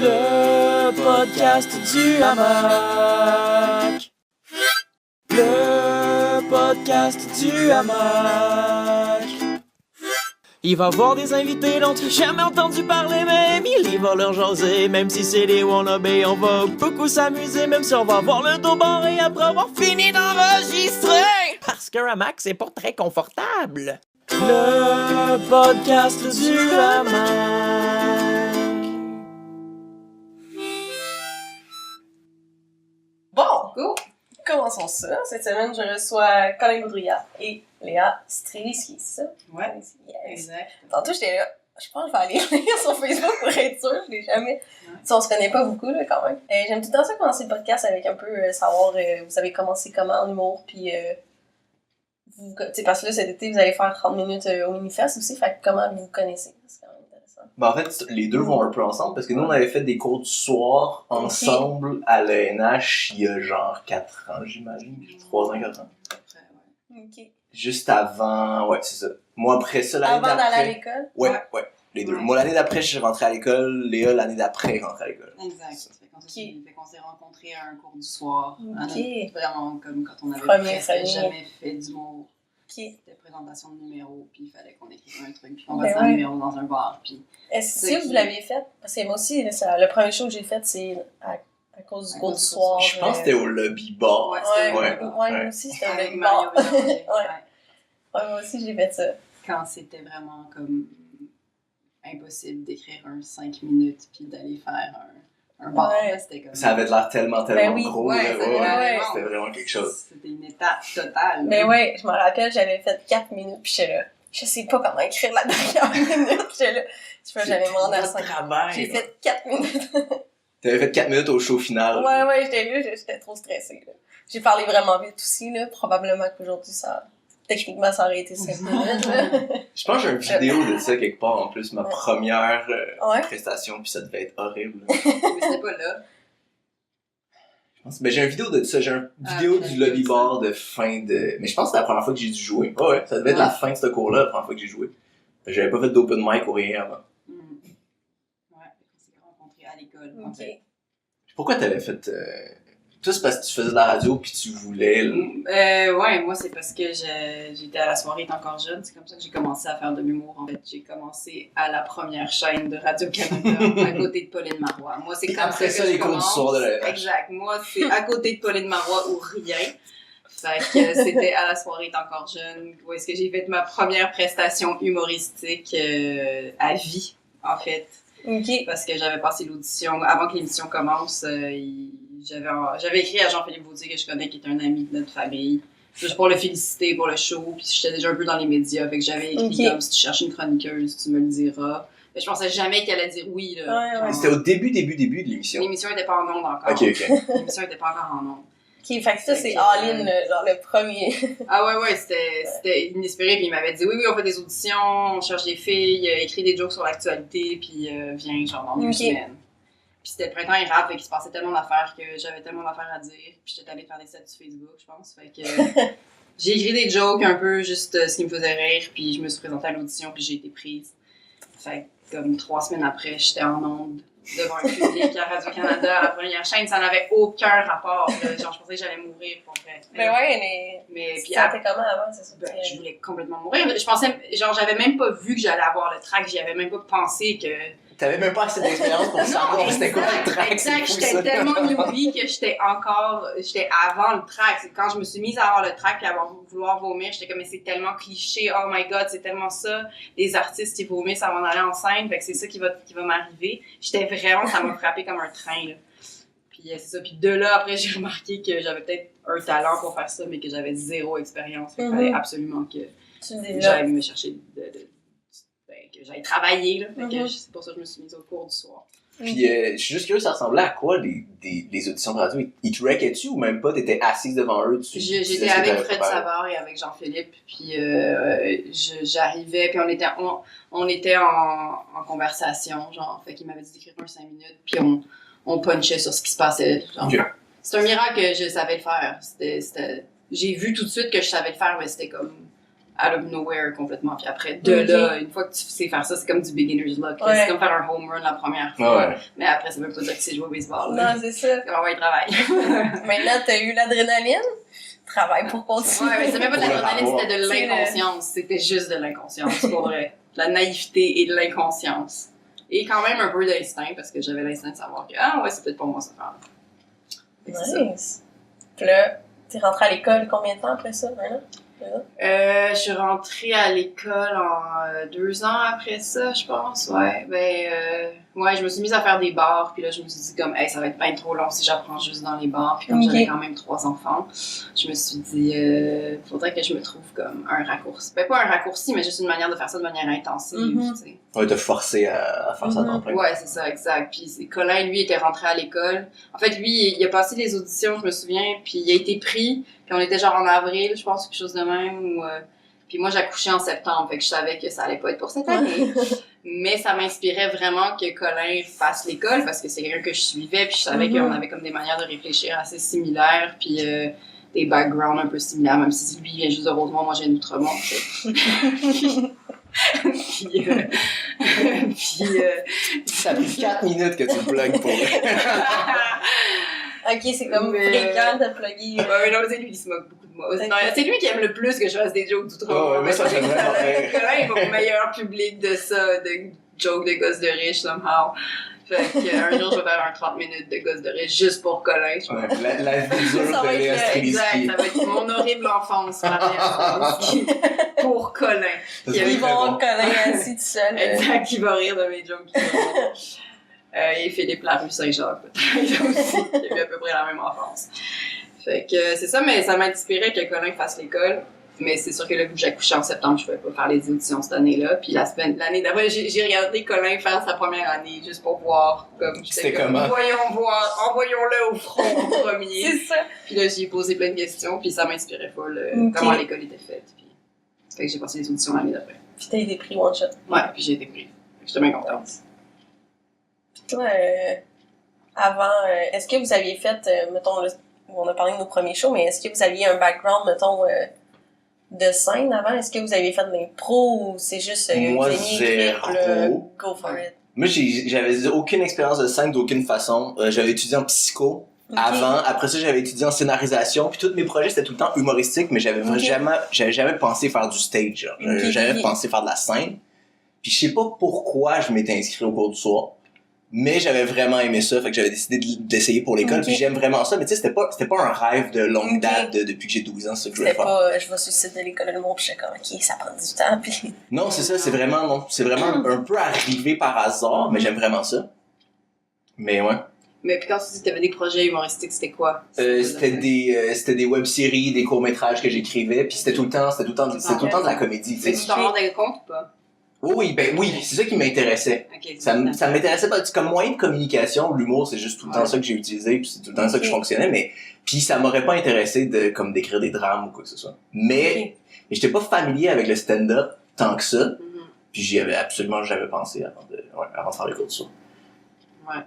Le podcast du hamac. Le podcast du hamac. Il va voir des invités dont tu n'as jamais entendu parler, même il va leur jaser. Même si c'est des wannabes, on va beaucoup s'amuser. Même si on va voir le dos barré après avoir fini d'enregistrer. Parce qu'un hamac, c'est pas très confortable. Le podcast du hamac. Bon, go! Commençons ça. Cette semaine, je reçois Colin Boudria et Léa Streliski, c'est ça? Ouais, Yes. exact. Tantôt, j'étais là, je pense que je vais aller lire sur Facebook pour être sûre, je l'ai jamais. Si on se connaît pas beaucoup, là, quand même. J'aime tout le temps ça commencer le podcast avec un peu savoir, vous avez commencé comment en humour, puis parce que là, cet été, vous allez faire 30 minutes au Minifest aussi, fait que comment vous vous connaissez? C'est quand même intéressant. Ben en fait, les deux vont un peu ensemble parce que nous, on avait fait des cours du soir ensemble à l'ENH il y a genre 4 ans, j'imagine. 3 ans, 4 ans. Ok. Juste avant, ouais, c'est ça. Moi, après ça, l'année Avant d'après. d'aller à l'école? Ouais, les deux. Moi, l'année d'après, je suis rentré à l'école. Léa, l'année d'après, est rentrée à l'école. Exact. Fait qu'on s'est rencontrés à un cours du soir. Ok. Vraiment comme quand on avait Première presque famille. jamais fait d'humour. Ok. C'était présentation de numéro, puis il fallait qu'on écrive un truc, puis qu'on Ben fasse ouais. un numéro dans un bar, puis... Est-ce que vous l'aviez fait? Parce que moi aussi, là, le premier show que j'ai fait, c'est à cause du cours du soir. Je pense que c'était au lobby bar. Ouais, Ouais, c'était moi aussi, c'était au avec lobby Mario bar. Bélanger. Ouais, moi aussi, j'ai fait ça. Quand c'était vraiment comme impossible d'écrire un 5 minutes, puis d'aller faire un bar, Ouais. là, c'était comme... Ça avait l'air tellement oui. gros. Ouais, là. ça avait l'air C'était immense. vraiment quelque chose. C'était une étape totale. Mais ouais, je me rappelle, j'avais fait 4 minutes, puis j'étais là. Je sais pas comment écrire la dernière minute. J'étais là. Je pense que j'avais demandé à 5. J'ai fait 4 minutes. T'avais fait 4 minutes au show final. Ouais, j'étais là, j'étais trop stressée. Là. J'ai parlé vraiment vite aussi, là. Probablement qu'aujourd'hui, techniquement, ça aurait été 5 minutes. Là. Je pense que j'ai une vidéo de ça quelque part en plus, ma première Ouais. prestation, puis ça devait être horrible. Mais c'était pas là. Mais j'ai une vidéo de ça, j'ai une vidéo du lobby bar de fin de... Mais je pense que c'est la première fois que j'ai dû jouer. Ouais, ça devait être la fin de ce cours-là, la première fois que j'ai joué. J'avais pas fait d'open mic ou rien avant. Ouais, on s'est rencontrés à l'école. en Ok. fait. Pourquoi t'avais fait... Toi, c'est parce que tu faisais de la radio puis tu voulais... là. Ouais, moi, c'est parce que j'étais à la soirée, t'es encore jeune. C'est comme ça que j'ai commencé à faire de l'humour. En fait, j'ai commencé à la première chaîne de Radio-Canada, à côté de Pauline Marois. Moi, c'est Puis comme après ça ça, que les je cours du commence. soir de la RH. Exact. Moi, c'est à côté de Pauline Marois ou rien. Fait que c'était à la soirée, t'es encore jeune. Où est-ce que j'ai fait ma première prestation humoristique à vie, en fait. Ok. Parce que j'avais passé l'audition, avant que l'émission commence, j'avais écrit à Jean-Philippe Vautier, que je connais, qui est un ami de notre famille, juste pour le féliciter pour le show, puis j'étais déjà un peu dans les médias, fait que j'avais écrit comme « Si tu cherches une chroniqueuse, tu me le diras ». Mais je pensais jamais qu'elle allait dire oui, là. Ouais. Mais c'était au début de l'émission. L'émission était pas en ondes encore. Ok. L'émission était pas encore en ondes. Ok, fait que ça, c'est all-in, genre le premier. Ah ouais, c'était inespéré, puis il m'avait dit « Oui, on fait des auditions, on cherche des filles, écris des jokes sur l'actualité, puis viens, genre, dans 2 semaines. » Puis c'était le printemps érable, fait qu'il se passait tellement d'affaires que j'avais tellement d'affaires à dire. Puis j'étais allée faire des sets sur Facebook, je pense. Fait que j'ai écrit des jokes un peu, juste ce qui me faisait rire. Puis je me suis présentée à l'audition, puis j'ai été prise. Fait que comme 3 semaines après, j'étais en ondes devant un public à Radio-Canada, à la première chaîne. Ça n'avait aucun rapport. Là. Genre, je pensais que j'allais mourir pour vrai. Mais puis ça était comment avant, c'est ça? je voulais complètement mourir. Je pensais, genre, j'avais même pas vu que j'allais avoir le track. J'y avais même pas pensé que... T'avais même pas assez d'expérience pour savoir c'était quoi le track. Exact, j'étais tellement newbie que j'étais avant le track. C'est quand je me suis mise à avoir le track et à vouloir vomir, j'étais comme, mais c'est tellement cliché, oh my god, c'est tellement ça. Les artistes, ils vomissent avant d'aller en scène, fait que c'est ça qui va m'arriver. J'étais vraiment, ça m'a frappé comme un train, là. Puis c'est ça, puis de là, après, j'ai remarqué que j'avais peut-être un talent pour faire ça, mais que j'avais 0 expérience. Fait qu'il fallait absolument que j'aille me chercher que j'aille travailler, là. Fait que c'est pour ça que je me suis mise au cours du soir. Puis je suis juste curieux, ça ressemblait à quoi les auditions de radio? Ils te wreckaient-tu ou même pas? T'étais assise devant eux? J'étais avec Fred Savard et avec Jean-Philippe, puis j'arrivais, puis on était en conversation, genre, fait qu'il m'avait dit d'écrire un 5 minutes, puis on punchait sur ce qui se passait, genre. Okay. C'est un miracle que je savais le faire. J'ai vu tout de suite que je savais le faire, mais c'était comme out of nowhere complètement. Puis après, de là, une fois que tu sais faire ça, c'est comme du beginner's luck. Ouais. C'est comme faire un home run la première fois. Ouais. Mais après, ça veut pas dire que tu sais jouer au baseball. Non, c'est ça. C'est vraiment un travail. Maintenant, t'as eu l'adrénaline. Travail pour continuer. Ouais, mais c'est même pas de Pour le l'adrénaline, rapport. c'était de l'inconscience. C'était juste de l'inconscience, pour vrai. De la naïveté et de l'inconscience. Et quand même un peu d'instinct, parce que j'avais l'instinct de savoir que, ah ouais, c'est peut-être pas moi ça faire. Fait que c'est ça. Nice. Puis là, t'es rentrée à l'école combien de temps après ça? Un an? Je suis rentrée à l'école en 2 ans après ça, je pense. Ouais, ouais, je me suis mise à faire des bars, puis là, je me suis dit comme, hey, ça va être bien trop long si j'apprends juste dans les bars. Puis comme j'avais quand même 3 enfants, je me suis dit, faudrait que je me trouve comme un raccourci. Ben, pas un raccourci, mais juste une manière de faire ça de manière intensive, tu sais. Ouais, te forcer à faire ça à temps plein. Ouais, c'est ça, exact. Puis Colin, lui, était rentré à l'école. En fait, lui, il a passé les auditions, je me souviens, puis il a été pris. Puis on était genre en avril, je pense, quelque chose de même. Puis moi, j'accouchais en septembre, fait que je savais que ça allait pas être pour cette année. Mais ça m'inspirait vraiment que Colin fasse l'école, parce que c'est quelqu'un que je suivais, puis je savais qu'on avait comme des manières de réfléchir assez similaires, puis des backgrounds un peu similaires, même si lui, il vient juste de Rosemont, moi, j'ai d'Outremont, tu sais. Ça a pris 4 minutes que tu le plugues pour Ok, c'est comme fréquent de plugger. Ouais, non, c'est lui qui se moque beaucoup de moi. Non, c'est lui qui aime le plus que je fasse des jokes d'Outremont. Ouais, mais ça, j'aime vraiment rire. Colin, il va au meilleur public de ça, de jokes de gosses de riches, somehow. Fait qu'un jour, je vais faire un 30 minutes de gosses de riches juste pour Colin. Ouais, la vie dure Ça va de Léa être Streliski. Exact, ça va être mon horrible enfance, Maria Streliski, pour Colin. Ça, Ils vont avoir très bon. Colin assis tout seul. Exact, il va rire de mes jokes. Et Philippe Larue Saint-Jacques, peut-être aussi. Il a eu à peu près la même enfance. Fait que c'est ça, mais ça m'inspirait que Colin fasse l'école. Mais c'est sûr que là, vu que j'accouchais en septembre, je pouvais pas faire les auditions cette année-là. Puis l'année d'après, j'ai regardé Colin faire sa première année juste pour voir. C'était comment? Voyons voir, envoyons-le au front en premier. C'est ça. Puis là, j'y ai posé plein de questions, puis ça m'inspirait pas comment l'école était faite. Puis fait que j'ai passé les auditions l'année d'après. Puis t'as été pris one shot. Ouais, puis j'ai été prise. J'étais bien contente. Toi, avant, est-ce que vous aviez fait, mettons, là, on a parlé de nos premiers shows, mais est-ce que vous aviez un background, mettons, de scène avant? Est-ce que vous aviez fait de l'impro ou c'est juste Moi, vous aimiez écrire, puis là, zéro. go for it? Moi, j'avais aucune expérience de scène d'aucune façon. J'avais étudié en psycho avant. Après ça, j'avais étudié en scénarisation. Puis tous mes projets, c'était tout le temps humoristique, mais j'avais jamais pensé faire du stage. Genre. J'avais jamais pensé faire de la scène. Puis je sais pas pourquoi je m'étais inscrit au cours du soir. Mais j'avais vraiment aimé ça, fait que j'avais décidé d'essayer pour l'école, puis j'aime vraiment ça, mais tu sais, c'était pas un rêve de longue date depuis que j'ai 12 ans, c'est ça que je voulais C'était faire. pas, je vais suicider de l'école de l'humour, puis j'étais comme, ok, ça prend du temps, puis... Non, c'est ça, c'est vraiment un peu arrivé par hasard, mais j'aime vraiment ça. Mais ouais. Mais puis quand tu dis que t'avais des projets humoristiques, c'était quoi? C'était des web-séries, des courts-métrages que j'écrivais, puis c'était tout le temps de la comédie, tu Mais sais. tu t'en rendais compte ou pas? Oui, c'est ça qui m'intéressait. Okay, Ça m'intéressait pas, comme moyen de communication, l'humour, c'est juste tout le temps ça que j'ai utilisé, puis c'est tout le temps ça que je fonctionnais, mais puis ça m'aurait pas intéressé comme d'écrire des drames ou quoi que ce soit. Mais j'étais pas familier avec le stand-up tant que ça, puis j'y avais absolument jamais pensé avant de faire les cours de ça. Ouais.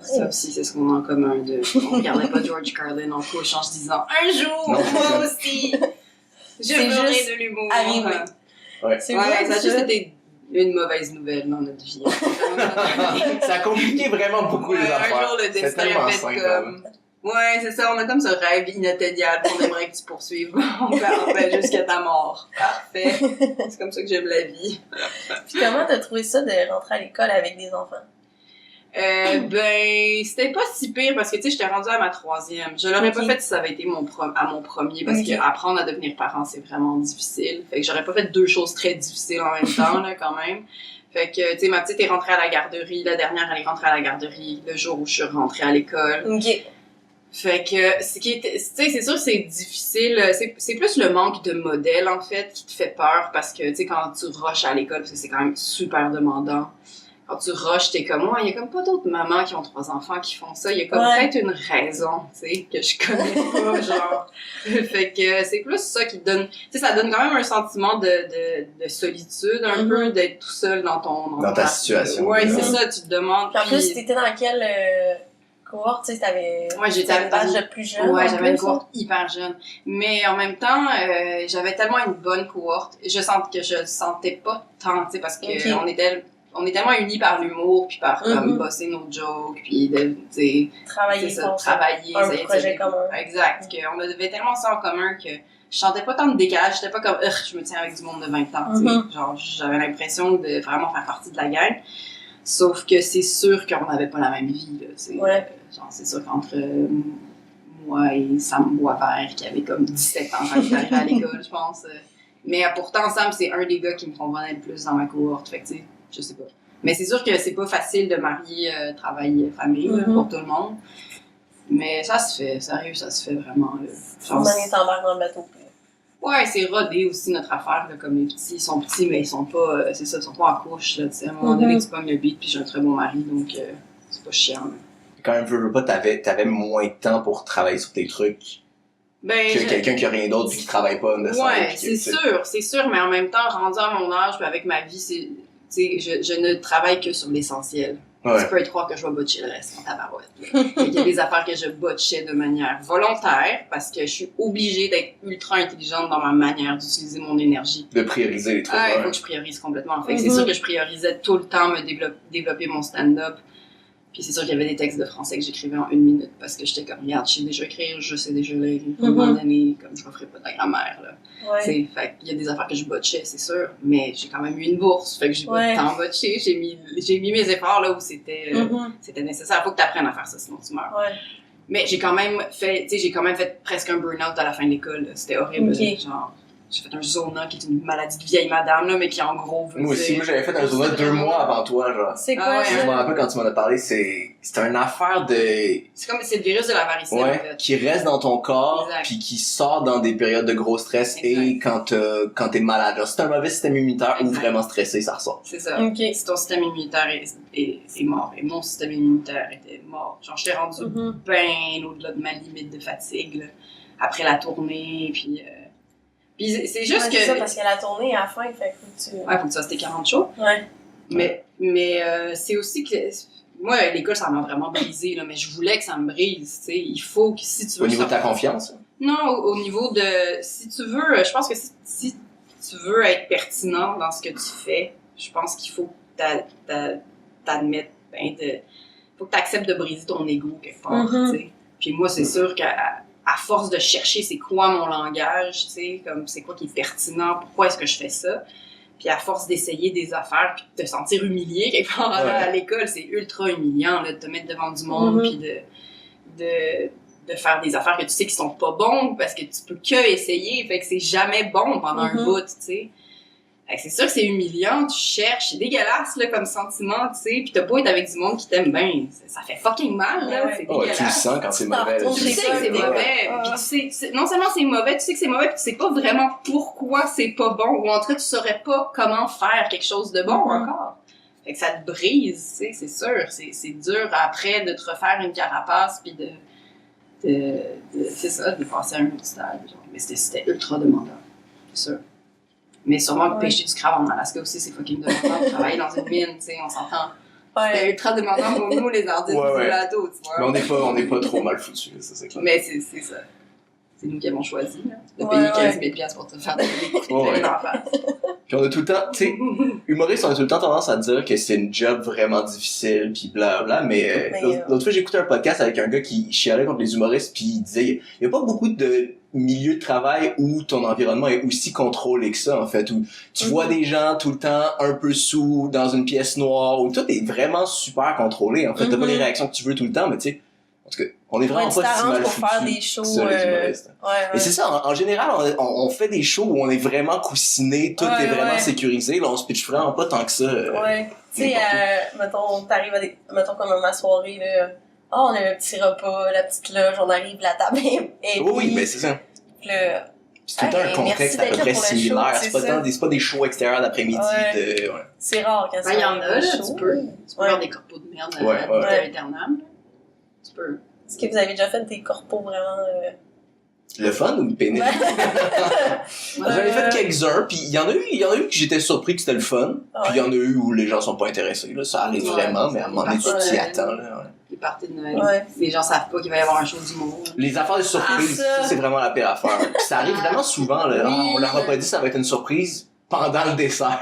Ça aussi, c'est ce qu'on a en commun. On regardait pas George Carlin en couche en se disant « Un jour, Non, moi aussi, je ferai juste de l'humour. » arrivé. Ouais. C'est Ouais, vrai, ça a juste été une mauvaise nouvelle dans notre vie. Ça a compliqué vraiment beaucoup les affaires. Un jour, le C'est destin tellement a fait simple, comme... Ouais, c'est ça, on a comme ce rêve inatteignable qu'on aimerait que tu poursuives. On fait jusqu'à ta mort. Parfait. C'est comme ça que j'aime la vie. Puis comment t'as trouvé ça de rentrer à l'école avec des enfants? C'était pas si pire parce que, tu sais, j'étais rendue à ma 3e. Je l'aurais pas fait si ça avait été à mon premier parce que apprendre à devenir parent, c'est vraiment difficile. Fait que j'aurais pas fait 2 choses très difficiles en même temps, là, quand même. Fait que, tu sais, ma petite est rentrée à la garderie. La dernière, elle est rentrée à la garderie le jour où je suis rentrée à l'école. Ok. Fait que, tu sais, c'est sûr que c'est difficile. C'est plus le manque de modèle, en fait, qui te fait peur parce que, tu sais, quand tu rushes à l'école, parce que c'est quand même super demandant. Quand tu rushes, t'es comme, ouais, il y a comme pas d'autres mamans qui ont 3 enfants qui font ça. Il y a comme peut-être une raison, tu sais, que je connais pas, genre. Fait que c'est plus ça qui te donne, tu sais, ça donne quand même un sentiment de solitude, un peu, d'être tout seul dans ta situation. Ouais, c'est ça, tu te demandes. Puis en plus, t'étais dans quel cohorte, tu sais, t'avais j'étais une batch de plus jeunes. Ouais, en j'avais une plus, cohorte hyper jeune. Mais en même temps, j'avais tellement une bonne cohorte. Je sentais pas tant, tu sais, parce que on est tellement unis par l'humour, puis par comme bosser nos jokes, puis de, tu sais, travailler un projet commun. Exact. Qu'on avait tellement ça en commun que je sentais pas tant de décalage. J'étais pas comme, je me tiens avec du monde de 20 ans, tu sais. Genre, j'avais l'impression de vraiment faire partie de la gang. Sauf que c'est sûr qu'on n'avait pas la même vie, là. C'est sûr qu'entre moi et Sam Boisvert, qui avait comme 17 ans quand il est arrivé à l'école, je pense. Mais pourtant, Sam, c'est un des gars qui me comprenait le plus dans ma cohorte. Fait que, tu sais, je sais pas. Mais c'est sûr que c'est pas facile de marier travail famille pour tout le monde. Mais ça se fait, sérieux, ça se fait vraiment. On t'embarque dans le bateau. Ouais, c'est rodé aussi notre affaire, là, comme les petits, ils sont petits, mais ils sont pas, c'est ça, ils sont pas en couche, là, tu sais. À un moment donné, tu pognes le beat, puis j'ai un très bon mari, donc c'est pas chiant, là. Quand même, veux pas, t'avais moins de temps pour travailler sur tes trucs que quelqu'un qui a rien d'autre puis qui travaille pas. Ouais, c'est sûr, mais en même temps, rendu à mon âge, puis avec ma vie, c'est, tu sais, je ne travaille que sur l'essentiel. Ouais. Tu peux être croire que je vais botcher le reste en tabarouette. Il y a des affaires que je botchais de manière volontaire parce que je suis obligée d'être ultra intelligente dans ma manière d'utiliser mon énergie. De prioriser les trucs. Il faut que je priorise complètement. Fait que c'est sûr que je priorisais tout le temps développer mon stand-up. Puis c'est sûr qu'il y avait des textes de français que j'écrivais en 1 minute parce que j'étais comme, regarde, je sais déjà écrire, je sais déjà lire. À un moment donné, comme je referais pas de la grammaire, là. Fait qu'il y a des affaires que je botchais, c'est sûr, mais j'ai quand même eu une bourse, fait que j'ai pas tant botché. J'ai mis mes efforts là où c'était nécessaire. Faut que tu apprennes à faire ça, sinon tu meurs. Mais j'ai quand même fait presque un burn-out à la fin de l'école. C'était horrible. Genre, j'ai fait un zona qui est une maladie de vieille madame, là, mais qui en gros veut Moi aussi, j'avais fait un zona 2 mois avant toi, genre. C'est quoi ça? Je me rappelle quand tu m'en as parlé, c'était une affaire de... C'est le virus de la varicelle, en fait. Qui reste dans ton corps, puis qui sort dans des périodes de gros stress et quand t'es malade. Genre, si t'as un mauvais système immunitaire ou vraiment stressé, ça ressort. C'est ça. Si ton système immunitaire est mort, et mon système immunitaire était mort. Genre, j'étais rendue bien au-delà de ma limite de fatigue, là, après la tournée, puis c'est juste que... C'est ça, parce que la tournée, à la fin, fait que faut que tu fasses tes 40 shows. Mais c'est aussi que... Moi, l'école, ça m'a vraiment brisé, là, mais je voulais que ça me brise, tu sais. Il faut que si tu veux... Au niveau de ta confiance? Non, au niveau de... Si tu veux... Je pense que si tu veux être pertinent dans ce que tu fais, je pense qu'il faut que t'admettes... faut que t'acceptes de briser ton ego quelque part, tu sais. Puis moi, c'est sûr qu'à force de chercher c'est quoi mon langage, tu sais, comme c'est quoi qui est pertinent, pourquoi est-ce que je fais ça, puis à force d'essayer des affaires puis de te sentir humilié quelque part à l'école, c'est ultra humiliant là, de te mettre devant du monde puis de faire des affaires que tu sais qui sont pas bons parce que tu peux que essayer, fait que c'est jamais bon pendant un bout, tu sais. C'est sûr que c'est humiliant, tu cherches, c'est dégueulasse là, comme sentiment, tu sais, pis t'as beau être avec du monde qui t'aime bien, ça fait fucking mal, là, c'est dégueulasse. Tu le sens quand c'est mauvais. Tu sais que c'est mauvais, pis tu sais, non seulement c'est mauvais, tu sais que c'est mauvais, pis tu sais pas vraiment pourquoi c'est pas bon, ou en tout cas tu saurais pas comment faire quelque chose de bon encore. Fait que ça te brise, tu sais, c'est sûr, c'est dur après de te refaire une carapace pis c'est ça, de passer à un autre stade, genre. Mais c'était ultra demandant, c'est sûr. Mais sûrement que pêcher du crabe en Alaska aussi, c'est fucking demandant de travailler dans une mine, tu sais, on s'entend. C'était ultra demandant pour nous, les artistes du plateau, tu vois. Mais on n'est pas trop mal foutus, ça, c'est clair. Mais c'est ça. C'est nous qui avons choisi, là, de payer 15 000$ pour te faire des d'en face. Puis on a tout le temps, tu sais, humoristes, on a tout le temps tendance à dire que c'est une job vraiment difficile, puis blablabla, mais l'autre fois, j'ai écouté un podcast avec un gars qui chialait contre les humoristes, puis il disait, il y a pas beaucoup de milieu de travail où ton environnement est aussi contrôlé que ça, en fait, où tu vois des gens tout le temps un peu sous, dans une pièce noire, où tout est vraiment super contrôlé, en fait. T'as pas les réactions que tu veux tout le temps, mais tu sais, en tout cas, on est vraiment pas si mal pour foutus, faire des shows, ça, les humoristes. Et c'est ça, en général, on fait des shows où on est vraiment coussiné, tout est vraiment sécurisé, là, on se pitch vraiment pas tant que ça. Tu sais, mettons, t'arrives mettons comme à ma soirée, là, on a le petit repas, la petite loge, on arrive, la table et oui, mais c'est ça. C'est tout le temps un contexte à peu près similaire. C'est pas des shows extérieurs d'après-midi. C'est rare quand il y en a, là, tu peux faire des corpos de merde à l'internat. Tu peux. Est-ce que vous avez déjà fait des corpos vraiment... Le fun ou le pénible? J'en ai fait quelques-uns, puis il y en a eu que j'étais surpris que c'était le fun, puis il y en a eu où les gens sont pas intéressés, là, ça arrive vraiment, mais à un moment donné, tu t'y attends, là. Les parties de Noël. Ouais. Les gens savent pas qu'il va y avoir un show d'humour. Les affaires de surprise, Ah, ça. c'est vraiment la pire affaire. Puis ça arrive vraiment souvent, là. Oui. On leur a pas dit ça va être une surprise pendant le dessert.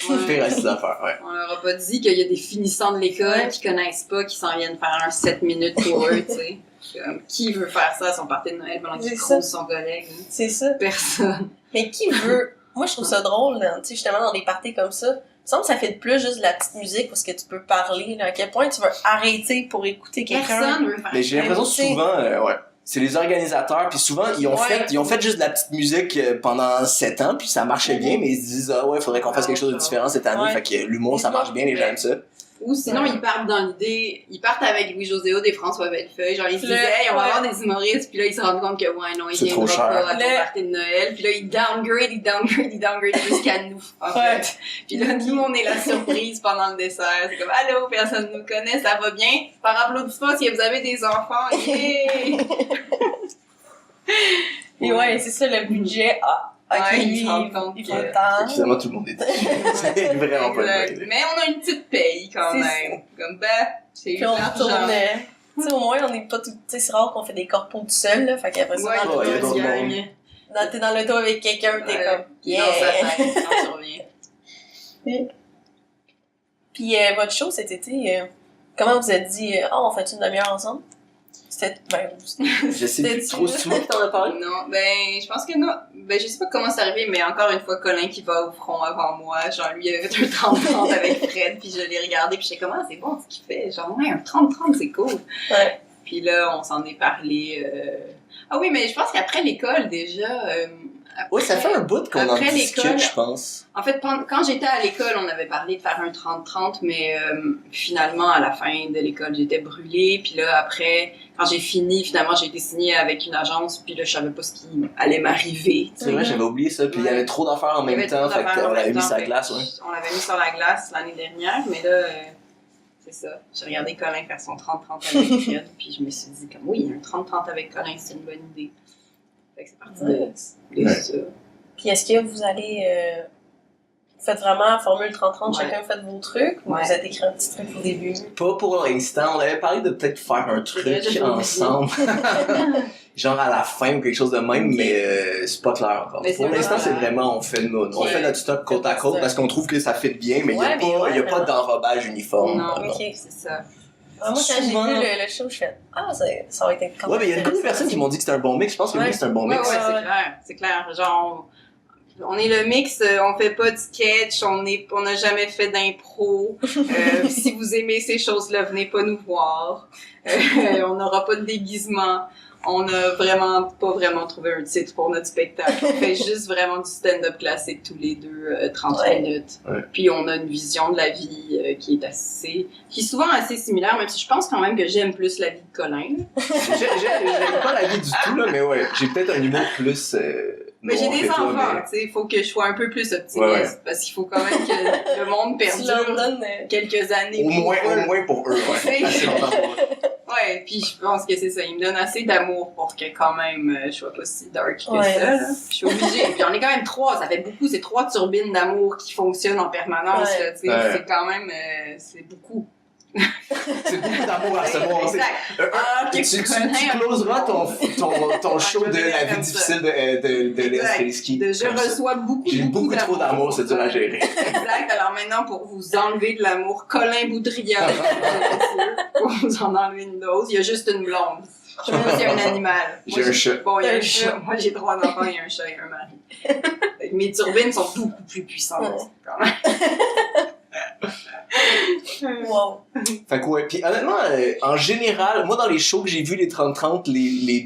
Ouais. Pire à ces affaires, ouais. On leur a pas dit qu'il y a des finissants de l'école Ouais. qui connaissent pas, qui s'en viennent faire un 7 minutes pour eux, tu sais. Comme, qui veut faire ça à son party de Noël pendant qu'il C'est crouse son collègue? Hein? C'est ça. Personne. Mais qui veut... Moi, je trouve ça drôle, tu sais, justement, dans des parties comme ça. Il me semble que ça fait de plus juste de la petite musique parce que tu peux parler, là. À quel point tu veux arrêter pour écouter quelqu'un. Personne veut faire Mais j'ai l'impression que souvent, ouais. C'est les organisateurs, puis souvent, ils ont fait juste de la petite musique pendant 7 ans, puis ça marchait bien, mais ils se disent, ah ouais, faudrait qu'on fasse quelque chose de différent cette année, Ouais. fait que l'humour, ça marche bien, les gens aiment ça. Ou sinon, Ouais. ils partent dans l'idée, ils partent avec Louis-José Hood et François Bellefeuille, genre ils se Le- disaient, hey, on va ouais. avoir des humoristes, puis là ils se rendent compte que ouais, non, ils C'est trop viendront cher. pas à ton Le- party de Noël, puis là ils downgrade jusqu'à nous, en Ouais. fait. Puis là, nous, on est la surprise pendant le dessert, c'est comme, allô, personne nous connaît, ça va bien? Par applaudissement, si vous avez des enfants, yeah! Et ouais, c'est ça, le budget. Ah, ok, Ouais, lui, ils se rendent compte il que- faut le Fait que temps. finalement, tout le monde est c'est vraiment pas une bonne Exact. idée. Mais on a une petite paye quand C'est même. Comme, ben, c'est Puis on l'argent. retourne. Tu sais, au moins, on n'est pas tout. Tu sais, c'est rare qu'on fait des corpos tout seul, là. Fait qu'après ça, Ouais, dans ouais, il y a l'auto, d'autres tu monde. gagnes. t'es dans l'auto avec quelqu'un, t'es Ouais. comme, yeah. Non, ça t'aide, quand tu reviens. Puis votre show cet été, comment vous êtes dit, on fait une demi-heure ensemble? C'était. Ben, Je sais plus C'était-tu- trop, c'est moi qui t'en ai parlé? Non, ben, je pense que non. Ben, je sais pas comment c'est arrivé, mais encore une fois, Colin qui va au front avant moi. Genre, lui, il avait fait un 30-30 avec Fred, puis je l'ai regardé, puis j'étais comme, ah, c'est bon ce qu'il fait. Genre, ouais, un 30-30, c'est cool. ouais. Puis là, on s'en est parlé. Ah oui, mais je pense qu'après l'école, déjà. Ouais, ça fait un bout qu'on en Après discute, l'école- je pense. En fait, quand j'étais à l'école, on avait parlé de faire un 30-30, mais finalement, à la fin de l'école, j'étais brûlée. Puis là, après, quand j'ai fini, finalement, j'ai été signée avec une agence, puis là, je savais pas ce qui allait m'arriver. C'est vrai, j'avais oublié ça, puis il y avait trop d'affaires en Il y même avait temps, trop fait d'affaires en qu'on l'avait même mis temps, sur la fait glace, que ouais. On l'avait mis sur la glace l'année dernière, mais là, c'est ça. J'ai regardé Colin faire son 30-30 avec Fred, puis je me suis dit, comme oui, un 30-30 avec Colin, c'est une bonne idée. Fait que c'est parti de Ouais. ça. Puis est-ce que vous allez. Vous faites vraiment formule 30-30, Ouais. chacun fait vos trucs, ou Ouais. vous êtes écrit un petit truc au début? Pas pour l'instant, on avait parlé de peut-être faire un truc Ouais, j'avais ensemble. Genre à la fin ou quelque chose de même, Ok. mais c'est pas clair encore. Mais Pour c'est l'instant, pas c'est clair. vraiment, on fait notre stock côte à côte ça. parce qu'on trouve que ça fit bien, mais il Ouais, n'y mais ouais, a pas vraiment. d'enrobage uniforme. Non, Non. Ok. c'est ça. Ah, moi, quand j'ai vu Souvent- le show, je fais, ça va être quand Ouais, même mais il y a une couple de personnes qui m'ont dit que c'était un bon mix. Je pense que Ouais. oui, c'est un bon Ouais, mix. ouais, c'est Ouais. clair. C'est clair. Genre, on est le mix, on fait pas de sketch, on n'a jamais fait d'impro. Si vous aimez ces choses-là, venez pas nous voir. On n'aura pas de déguisement. On a vraiment pas vraiment trouvé un titre pour notre spectacle. On fait juste vraiment du stand-up classique tous les deux, 30 Ouais. minutes. Ouais. Puis on a une vision de la vie qui est souvent assez similaire, même si je pense quand même que j'aime plus la vie de Colin. J'aime pas la vie du tout, là, mais ouais, j'ai peut-être un humour plus. Mais j'ai noir des que toi, enfants, mais- tu sais, il faut que je sois un peu plus optimiste, Ouais, ouais. parce qu'il faut quand même que le monde Tu leur perdure donnes. quelques années. Au pour moins eux. pour eux, ouais. Assez longtemps pour eux. Ouais, puis je pense que c'est ça, il me donne assez d'amour pour que quand même je sois pas si dark que Ouais. ça, là. Je suis obligée, puis on est quand même 3, ça fait beaucoup, c'est 3 turbines d'amour qui fonctionnent en permanence, Ouais. là, tu sais, Ouais. c'est quand même, c'est beaucoup. C'est beaucoup d'amour à se voir. Exact. Ah, Tu closeras ton show de la vie difficile de Léa Exact. Streliski. Je reçois beaucoup, J'ai beaucoup trop d'amour, c'est dur à gérer. Exact. Alors maintenant, pour vous enlever de l'amour, Colin Boudria, pour vous en enlever une dose, il y a juste une blonde. Je sais pas s'il y a un animal. J'ai Moi, un chat. Bon, il y a Un un chat. Moi, j'ai 3 enfants, il y a un chat et un mari. Fait que mes turbines sont beaucoup plus puissantes, quand même. Wow. Fait que ouais, puis honnêtement, en général, moi dans les shows que j'ai vus, les 30-30, les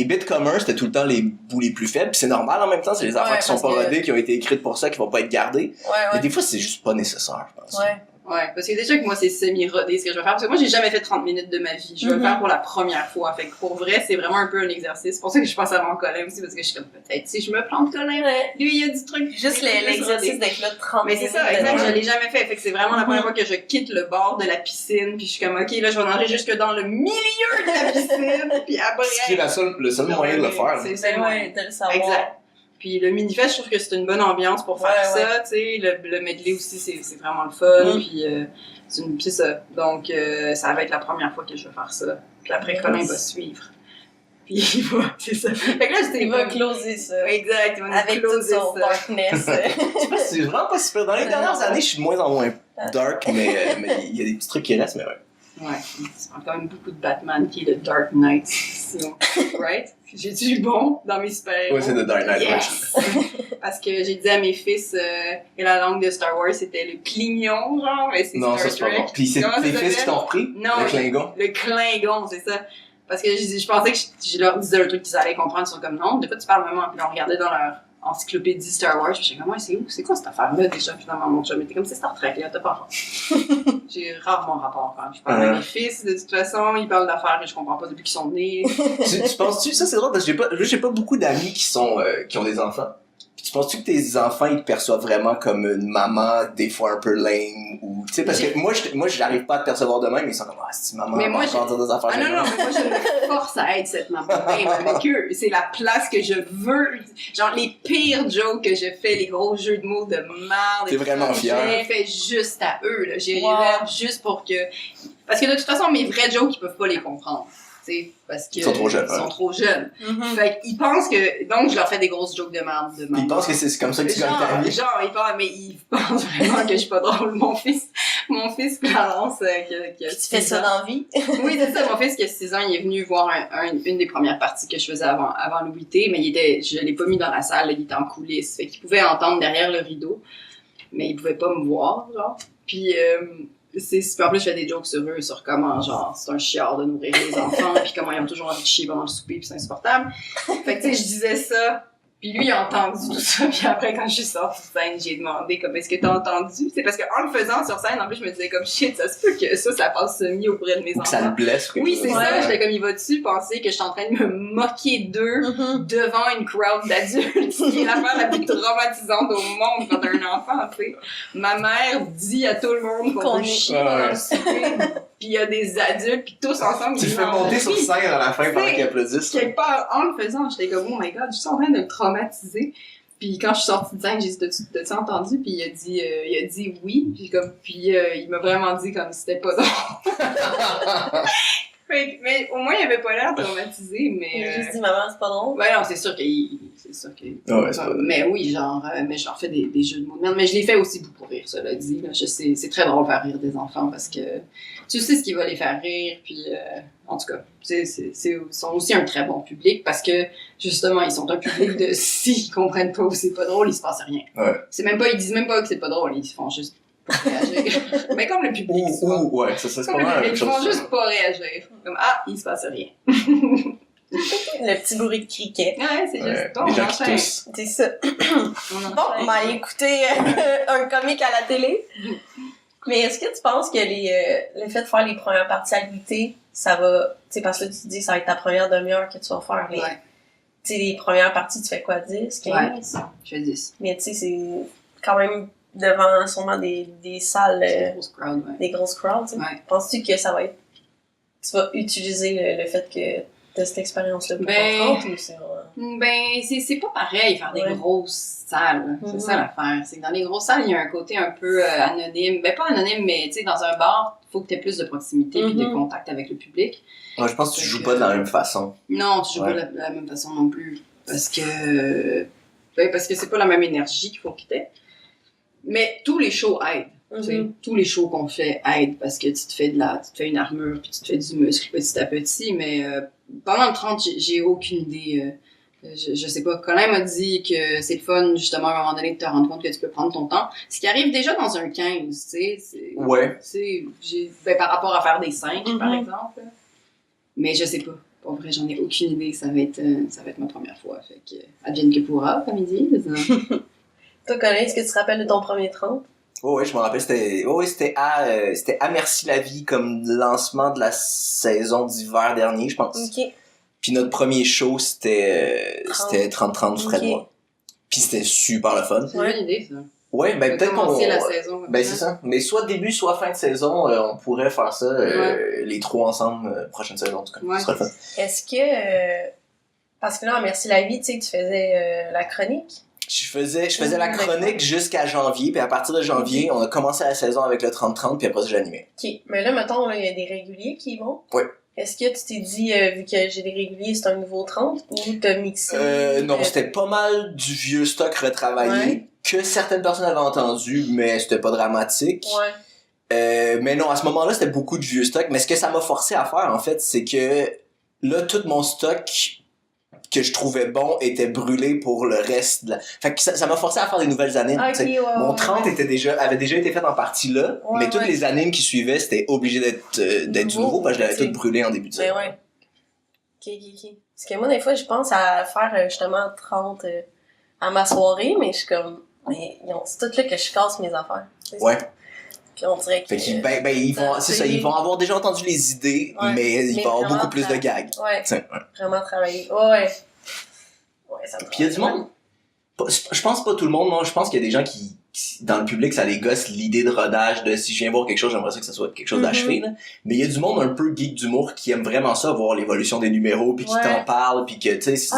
bits communs, c'était tout le temps les bouts les plus faibles, puis c'est normal en même temps, c'est des affaires Ouais, qui sont parce pas que- rodées, qui ont été écrites pour ça, qui vont pas être gardées. Ouais, Mais ouais. des fois, c'est juste pas nécessaire, je pense. Ouais. Ouais, parce que déjà que moi, c'est semi-rodé ce que je vais faire. Parce que moi, j'ai jamais fait 30 minutes de ma vie. Je vais le faire pour la première fois. Fait que pour vrai, c'est vraiment un peu un exercice. C'est pour ça que je pense à mon Colin aussi, parce que je suis comme, peut-être si je me plante Colin, Ouais. lui, il y a du truc. Juste il est plus l'exercice rodé. d'être là 30 Mais c'est ça, minutes exact, dedans. je l'ai jamais fait. Fait que c'est vraiment la première fois que je quitte le bord de la piscine, puis je suis comme, ok, là, je vais nager jusque dans le milieu de la piscine, puis après. Ce qui est le seul moyen de le faire. C'est C'est le ouais, moyen. de le savoir. Exact. Puis le mini-fest, je trouve que c'est une bonne ambiance pour faire ça, tu sais. Le medley aussi, c'est vraiment le fun. Puis c'est ça. Donc, ça va être la première fois que je vais faire ça. Puis après, Colin va suivre. Puis il va, c'est ça. Fait que là, il va closer ça. Exact, il va avec closer tout son darkness. Je sais pas, c'est vraiment pas super. Dans les dernières années, je suis de moins en moins dark, mais il y a des petits trucs qui restent, mais ouais. Ouais, c'est quand même beaucoup de Batman qui est le Dark Knight. Sinon, right? J'ai du bon dans mes super-héros. Ouais, c'est le Dark Knight. Yes! Parce que j'ai dit à mes fils que la langue de Star Wars c'était le Klingon, genre, mais c'est non, Star ça c'est pas Trek. bon. Puis c'est tes fils qui t'ont repris? Non, le Klingon? Le Klingon, c'est ça. Parce que je pensais que je leur disais un truc qu'ils allaient comprendre, ils sont comme non, des fois tu parles vraiment, puis on regardait dans leur encyclopédie Star Wars, puis j'étais comme, ouais, c'est quoi cette affaire-là déjà, finalement, mon chum était comme, c'est Star Trek, là, t'as pas rapport. J'ai rarement rapport quand je parle à mes fils, de toute façon, ils parlent d'affaires que je comprends pas depuis qu'ils sont nés. tu penses-tu, ça c'est drôle, parce que j'ai pas beaucoup d'amis qui ont des enfants. Puis tu penses-tu que tes enfants, ils te perçoivent vraiment comme une maman, des fois un peu lame, ou, tu sais, parce que moi, j'arrive pas à te percevoir de même, mais ils sont comme, ah, c'est maman, mais elle va moi, encore dire des affaires. Ah non, mais moi, je me force à être cette maman même avec eux. C'est la place que je veux. Genre, les pires jokes que je fais, les gros jeux de mots de merde. T'es vraiment fière. Je les fais juste à eux, là. J'ai révèle juste pour que... Parce que de toute façon, mes vrais jokes, ils peuvent pas les comprendre. T'sais, parce que ils sont trop jeunes. Ils sont trop jeunes. Fait qu'ils pensent que... Donc, je leur fais des grosses jokes de merde. Ils pensent que c'est comme ça que tu gagnes ta vie. Genre, ils pensent vraiment que je suis pas drôle. Mon fils balance que tu fais ça dans la vie? Oui, c'est ça. Mon fils, qui a 6 ans, il est venu voir une des premières parties que je faisais avant l'OIT, mais je l'ai pas mis dans la salle, il était en coulisses. Fait qu'il pouvait entendre derrière le rideau, mais il pouvait pas me voir, genre. Puis, c'est super. En plus, je fais des jokes sur eux, sur comment, genre, c'est un chiard de nourrir les enfants, puis comment ils ont toujours envie de chier pendant le souper, puis c'est insupportable. Fait que, tu sais, je disais ça, puis lui, il a entendu tout ça, puis après, quand je suis sortie de scène, j'ai demandé, comme, est-ce que t'as entendu? C'est parce qu'en le faisant sur scène, en plus, je me disais, comme, shit, ça se peut que ça passe semi auprès de mes enfants. Ça le blesse. Oui, c'est ça. J'étais comme, il va-tu penser que je suis en train de me moquer d'eux devant une crowd d'adultes, qui est l'affaire la plus traumatisante au monde quand t'as un enfant, tu sais. Ma mère dit à tout le monde qu'on veut chier pendant le souper, puis il y a des adultes, puis tous ensemble, tu fais monter sur scène à la fin pendant qu'ils applaudissent. Quelque part, en le faisant, j'étais comme, oh my god, je suis en train de le traumatiser. Puis quand je suis sortie de scène, j'ai dit, t'as-tu entendu? Puis il a dit oui. Puis il m'a vraiment dit comme si c'était pas drôle. Mais au moins, il avait pas l'air traumatisé, mais... Il a juste dit, maman, c'est pas drôle. Ouais, non, c'est sûr qu'il... Ouais, c'est pas mais oui, genre, mais je leur fais des jeux de mots de merde. Mais je les fais aussi pour rire, cela dit. Là. Je sais, c'est très drôle de faire rire des enfants parce que tu sais ce qui va les faire rire. Puis, en tout cas, ils sont aussi un très bon public parce que, justement, ils sont un public de s'ils comprennent pas ou c'est pas drôle, il se passe rien. Ouais. Ils disent même pas que c'est pas drôle, ils font juste pas réagir. Mais comme le public, ouais, ça c'est pas comme mal. le public, ils font juste pas réagir. Comme, il se passe rien. Le petit bruit de criquet. Ouais, c'est juste bon. Les gens qui toussent. C'est ça. Bon, on va aller écouter un comique à la télé. Mais est-ce que tu penses que le fait de faire les premières parties à l'UT, ça va... Tu sais, parce que tu dis que ça va être ta première demi-heure que tu vas faire. Tu sais, les premières parties, tu fais quoi, 10, 15? Ouais, je fais 10. Mais tu sais, c'est quand même devant sûrement des salles... des grosses crowds, ouais. Des grosses crowds, tu sais. Ouais. Penses-tu que ça va être... Tu vas utiliser le fait que de cette expérience-là pour comprendre ou c'est vraiment... Ben, c'est pas pareil faire des grosses salles. C'est ça l'affaire. C'est que dans les grosses salles, il y a un côté un peu anonyme. Ben, pas anonyme, mais tu sais, dans un bar, il faut que tu aies plus de proximité et de contact avec le public. Ouais, je pense que tu joues pas de la même façon. Non, tu joues pas de la même façon non plus. Parce que c'est pas la même énergie qu'il faut que tu aies. Mais tous les shows aident. Tous les shows qu'on fait aident parce que tu te fais une armure puis tu te fais du muscle petit à petit. Mais pendant le 30, j'ai aucune idée. Je sais pas. Colin m'a dit que c'est le fun, justement, à un moment donné, de te rendre compte que tu peux prendre ton temps. Ce qui arrive déjà dans un 15, tu sais. Ouais. Par rapport à faire des 5, par exemple. Mais je sais pas. Pour vrai, j'en ai aucune idée. Ça va être ma première fois. Fait que, advienne que pourra, comme ils disent. Toi, Colin, est-ce que tu te rappelles de ton premier 30? Oh oui, je me rappelle, c'était à Merci la vie comme lancement de la saison d'hiver dernier, je pense. OK. Puis notre premier show, c'était 30-30 Fred moi. Puis c'était super le fun. C'est une bonne idée, ça. Ouais, ben peut-être qu'on... commencer la saison. Ben c'est ça. Mais soit début, soit fin de saison, on pourrait faire ça, les trois ensemble, prochaine saison en tout cas. Ouais. Ce serait le fun. Est-ce que... Parce que là, en Merci la vie, tu sais, tu faisais la chronique. Je faisais la chronique jusqu'à janvier, puis à partir de janvier, on a commencé la saison avec le 30-30, puis après ça, j'animais. OK. Mais là, mettons, il y a des réguliers qui y vont. Oui. Est-ce que tu t'es dit, vu que j'ai des réguliers, c'est un nouveau 30 ou t'as mixé? Non, c'était pas mal du vieux stock retravaillé que certaines personnes avaient entendu, mais c'était pas dramatique. Ouais. Mais non, à ce moment-là, c'était beaucoup de vieux stock. Mais ce que ça m'a forcé à faire, en fait, c'est que là, tout mon stock que je trouvais bon était brûlé pour le reste de la... Fait que ça m'a forcé à faire des nouvelles animes. Okay, mon 30 avait déjà été fait en partie là, mais toutes les animes qui suivaient, c'était obligé d'être du nouveau, parce que je l'avais tout brûlé en début de saison. Ben ouais. Ok. Parce que moi, des fois, je pense à faire justement 30 à ma soirée, mais je suis comme... Mais c'est tout là que je casse mes affaires. Ouais. Puis on dirait que... ils vont avoir déjà entendu les idées, mais il va y avoir beaucoup plus de gags. Ouais. Vraiment travailler. Ouais, ça me Puis il y a du monde. Je pense pas tout le monde, non. Je pense qu'il y a des gens qui dans le public, ça les gosse l'idée de rodage, de si je viens voir quelque chose, j'aimerais ça que ça soit quelque chose d'achevé, là. Mais il y a du monde un peu geek d'humour qui aime vraiment ça, voir l'évolution des numéros, puis qui t'en parle, puis que, tu sais,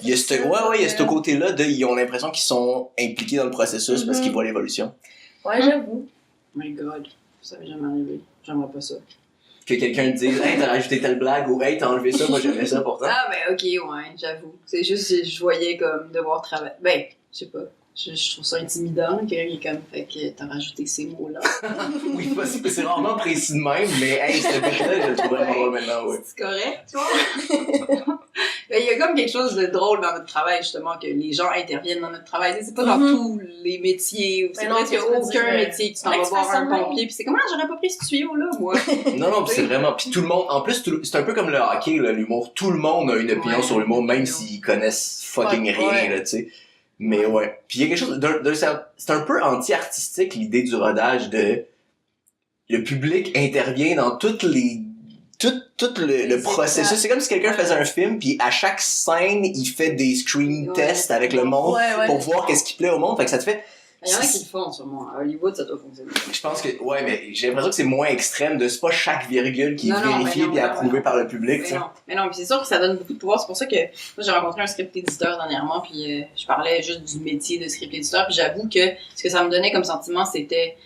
il y a ce côté-là ils ont l'impression qu'ils sont impliqués dans le processus parce qu'ils voient l'évolution. Ouais, j'avoue. Oh my god, ça m'est jamais arrivé. J'aimerais pas ça. Que quelqu'un te dise, hey, t'as rajouté telle blague, ou hey, t'as enlevé ça, moi j'aimais ça pourtant. Ah, ben ok, ouais, j'avoue. C'est juste, je voyais comme devoir travailler. Ben, je sais pas. Je trouve ça intimidant, quelqu'un qui est comme, fait que t'as rajouté ces mots-là. Oui, c'est rarement précis de même, mais hey, cette bête-là, je le trouve vraiment drôle maintenant, oui. C'est correct, tu vois? Il y a comme quelque chose de drôle dans notre travail, justement, que les gens interviennent dans notre travail. C'est pas dans tous les métiers. C'est vrai qu'il y a aucun métier que tu t'en vas voir un pompier, pis c'est comme, j'aurais pas pris ce tuyau-là, moi. Non, pis c'est vraiment, pis tout le monde, en plus, c'est un peu comme le hockey, là, l'humour. Tout le monde a une opinion sur l'humour, même s'ils connaissent fucking rien, là, tu sais. Mais ouais. Puis il y a quelque chose c'est un peu anti-artistique l'idée du rodage de le public intervient dans tout le processus. C'est comme si quelqu'un faisait un film puis à chaque scène, il fait des screen tests avec le monde pour voir qu'est-ce qui plaît au monde. Fait que ça te fait il y en a qui le font, sûrement. À Hollywood, ça doit fonctionner. Je pense que, mais j'ai l'impression que c'est moins extrême c'est pas chaque virgule qui est vérifiée puis approuvée par le public, Mais non, c'est sûr que ça donne beaucoup de pouvoir. C'est pour ça que, moi, j'ai rencontré un script éditeur dernièrement puis je parlais juste du métier de script éditeur puis j'avoue que ce que ça me donnait comme sentiment, c'était,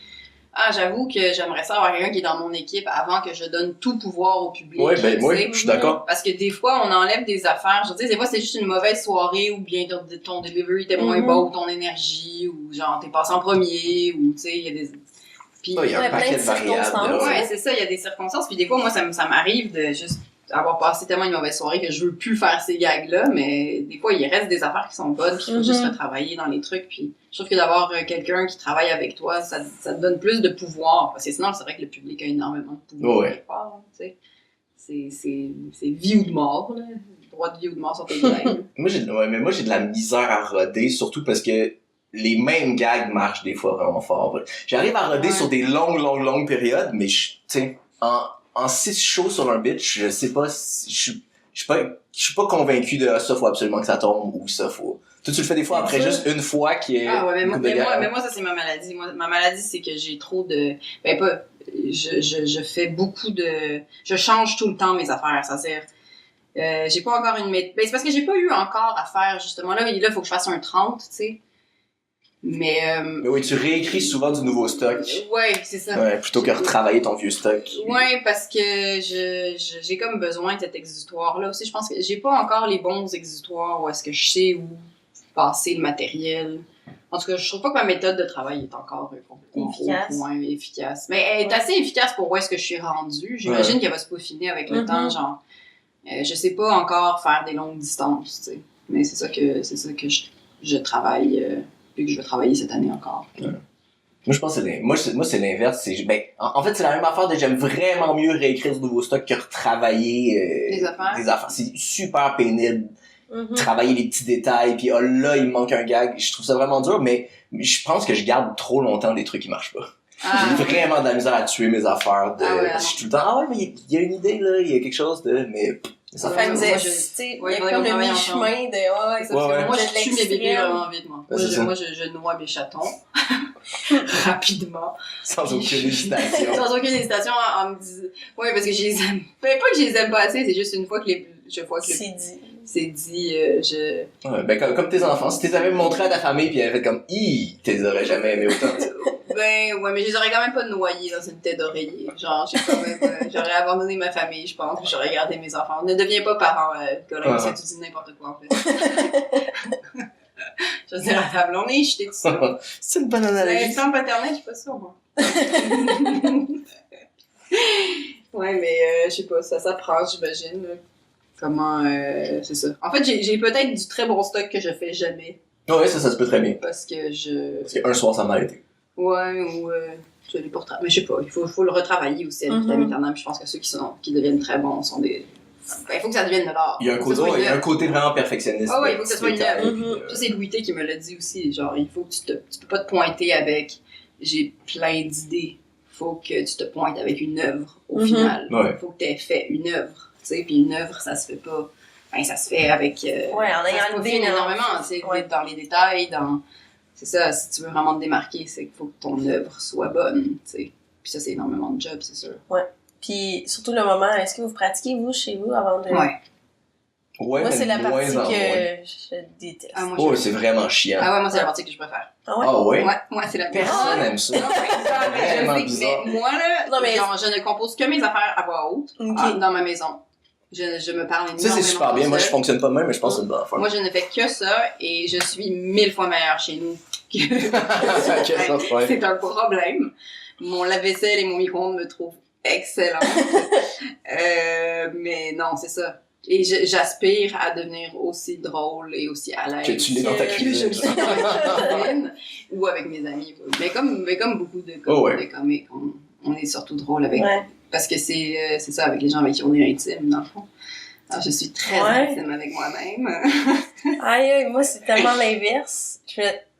j'avoue que j'aimerais ça avoir quelqu'un qui est dans mon équipe avant que je donne tout pouvoir au public. Oui, je suis d'accord. Parce que des fois, on enlève des affaires. Je veux dire, des fois, c'est juste une mauvaise soirée ou bien ton delivery était moins beau, ou ton énergie, ou genre, t'es passé en premier, ou tu sais, il y a des... Puis, il y a un paquet de variables. Ouais, c'est ça, il y a des circonstances. Puis des fois, moi, ça m'arrive de juste avoir passé tellement une mauvaise soirée que je veux plus faire ces gags-là, mais des fois, il reste des affaires qui sont bonnes, puis il faut juste retravailler dans les trucs, puis je trouve que d'avoir quelqu'un qui travaille avec toi, ça te donne plus de pouvoir, parce que sinon, c'est vrai que le public a énormément de pouvoir quelque part, tu sais. C'est vie ou de mort, là. Le droit de vie ou de mort sur tes gags. Moi, j'ai de la misère à roder, surtout parce que les mêmes gags marchent des fois vraiment fort. J'arrive à roder sur des longues périodes, mais tu sais, en 6 shows sur un bit, je sais pas si je suis pas convaincu de ça faut absolument que ça tombe ou ça faut. Toi, tu le fais des fois après juste une fois qui est mais moi ça c'est ma maladie. Ma maladie c'est que j'ai trop de je fais beaucoup de je change tout le temps mes affaires, ça sert. J'ai pas encore c'est parce que j'ai pas eu encore à faire justement là il faut que je fasse un 30, tu sais. Mais oui, tu réécris souvent du nouveau stock. Ouais, c'est ça. Ouais, plutôt que retravailler ton vieux stock. Ouais, parce que j'ai comme besoin de cet exutoire-là aussi. Je pense que j'ai pas encore les bons exutoires où est-ce que je sais où passer le matériel. En tout cas, je trouve pas que ma méthode de travail est encore efficace. Mais elle est assez efficace pour où est-ce que je suis rendue. J'imagine qu'elle va se peaufiner avec le temps, genre. Je sais pas encore faire des longues distances, tu sais. Mais c'est ça que je travaille. Puis que je vais travailler cette année encore. Ouais. Moi, je pense que c'est l'inverse. En fait, c'est la même affaire de j'aime vraiment mieux réécrire du nouveau stock que retravailler des affaires. C'est super pénible. Travailler les petits détails, puis là, il me manque un gag. Je trouve ça vraiment dur, mais je pense que je garde trop longtemps des trucs qui marchent pas. J'ai vraiment de la misère à tuer mes affaires. Je suis tout le temps, mais il y a une idée, là, il y a quelque chose de... Mais... Ça fait il y a comme le mi-chemin de moi je tue mes bébés vraiment vite moi je noie mes chatons rapidement sans aucune hésitation en me disant parce que je les aime pas que je les aime pas assez, c'est juste une fois que c'est dit s'est dit, Ouais, ben, comme tes enfants, si t'es avais montré à ta famille pis elle avait fait comme, t'es aurais jamais aimé autant. Ben, ouais, mais je les aurais quand même pas noyés dans une tête d'oreiller. Genre, j'ai quand même, j'aurais abandonné ma famille, je pense, puis j'aurais gardé mes enfants. Ne deviens pas parent, collègue, ça tu dis n'importe quoi, en fait. Je veux dire, à ta blonde, j'étais tout ça. C'est une bonne analogie. L'instant paternel, je suis pas sûre, moi. Ouais, mais je sais pas, ça s'apprend, j'imagine. Là. Comment, c'est ça. En fait, j'ai peut-être du très bon stock que je fais jamais. Ouais, ça se peut très bien. Parce que Parce qu'un soir, ça m'a été. Ouais, ou je l'ai pas retravaillé. Mais je sais pas, il faut le retravailler aussi à vitam aeternam. Je pense que ceux qui deviennent très bons sont des. Ben, il faut que ça devienne de l'art. Il y a un côté vraiment perfectionniste. Ah ouais, il faut que ça soit une œuvre. Ça, c'est Louis T qui me l'a dit aussi. Genre, il faut que tu peux pas te pointer avec j'ai plein d'idées. Faut que tu te pointes avec une œuvre au final. Ouais. Faut que tu aies fait une œuvre. Tu sais, puis une œuvre, ça se fait pas. Ben, ça se fait avec. Ouais, en ayant l'idée énormément. C'est dans les détails, dans. C'est ça, si tu veux vraiment te démarquer, c'est qu'il faut que ton œuvre soit bonne, tu sais. Puis ça, c'est énormément de job, c'est sûr. Ouais. Puis surtout le moment, est-ce que vous pratiquez, vous, chez vous, avant de... Ouais. Ouais, moi, c'est la partie moins en que moins. je déteste. Ah, moi, Oh, c'est vraiment chiant. Ah ouais, moi, c'est la partie que je préfère. Ah ouais? Ah ouais? Ouais, moi, c'est la Personne aime ça. Non, mais Vraiment je sais, bizarre. mais moi, là, Non, mais- genre, je ne compose que mes affaires à voix haute dans ma maison. Je me parle énormément. Ça, c'est super bien. Moi, je seule. fonctionne pas de même, mais je pense que c'est une bonne affaire. Moi, je ne fais que ça et je suis 1000 fois meilleure chez nous. Ouais. C'est un problème. Mon lave-vaisselle et mon micro-ondes me trouvent excellente. Mais non, c'est ça. Et j'aspire à devenir aussi drôle et aussi à l'aise. Que tu l'es dans ta que cuisine. je suis dans ma cuisine ou avec mes amis. Mais comme beaucoup de comiques, on est surtout drôle avec. Ouais. Parce que c'est ça, avec les gens avec qui on est intime, dans le fond. Alors, je suis très intime avec moi-même. Aïe, moi, c'est tellement l'inverse.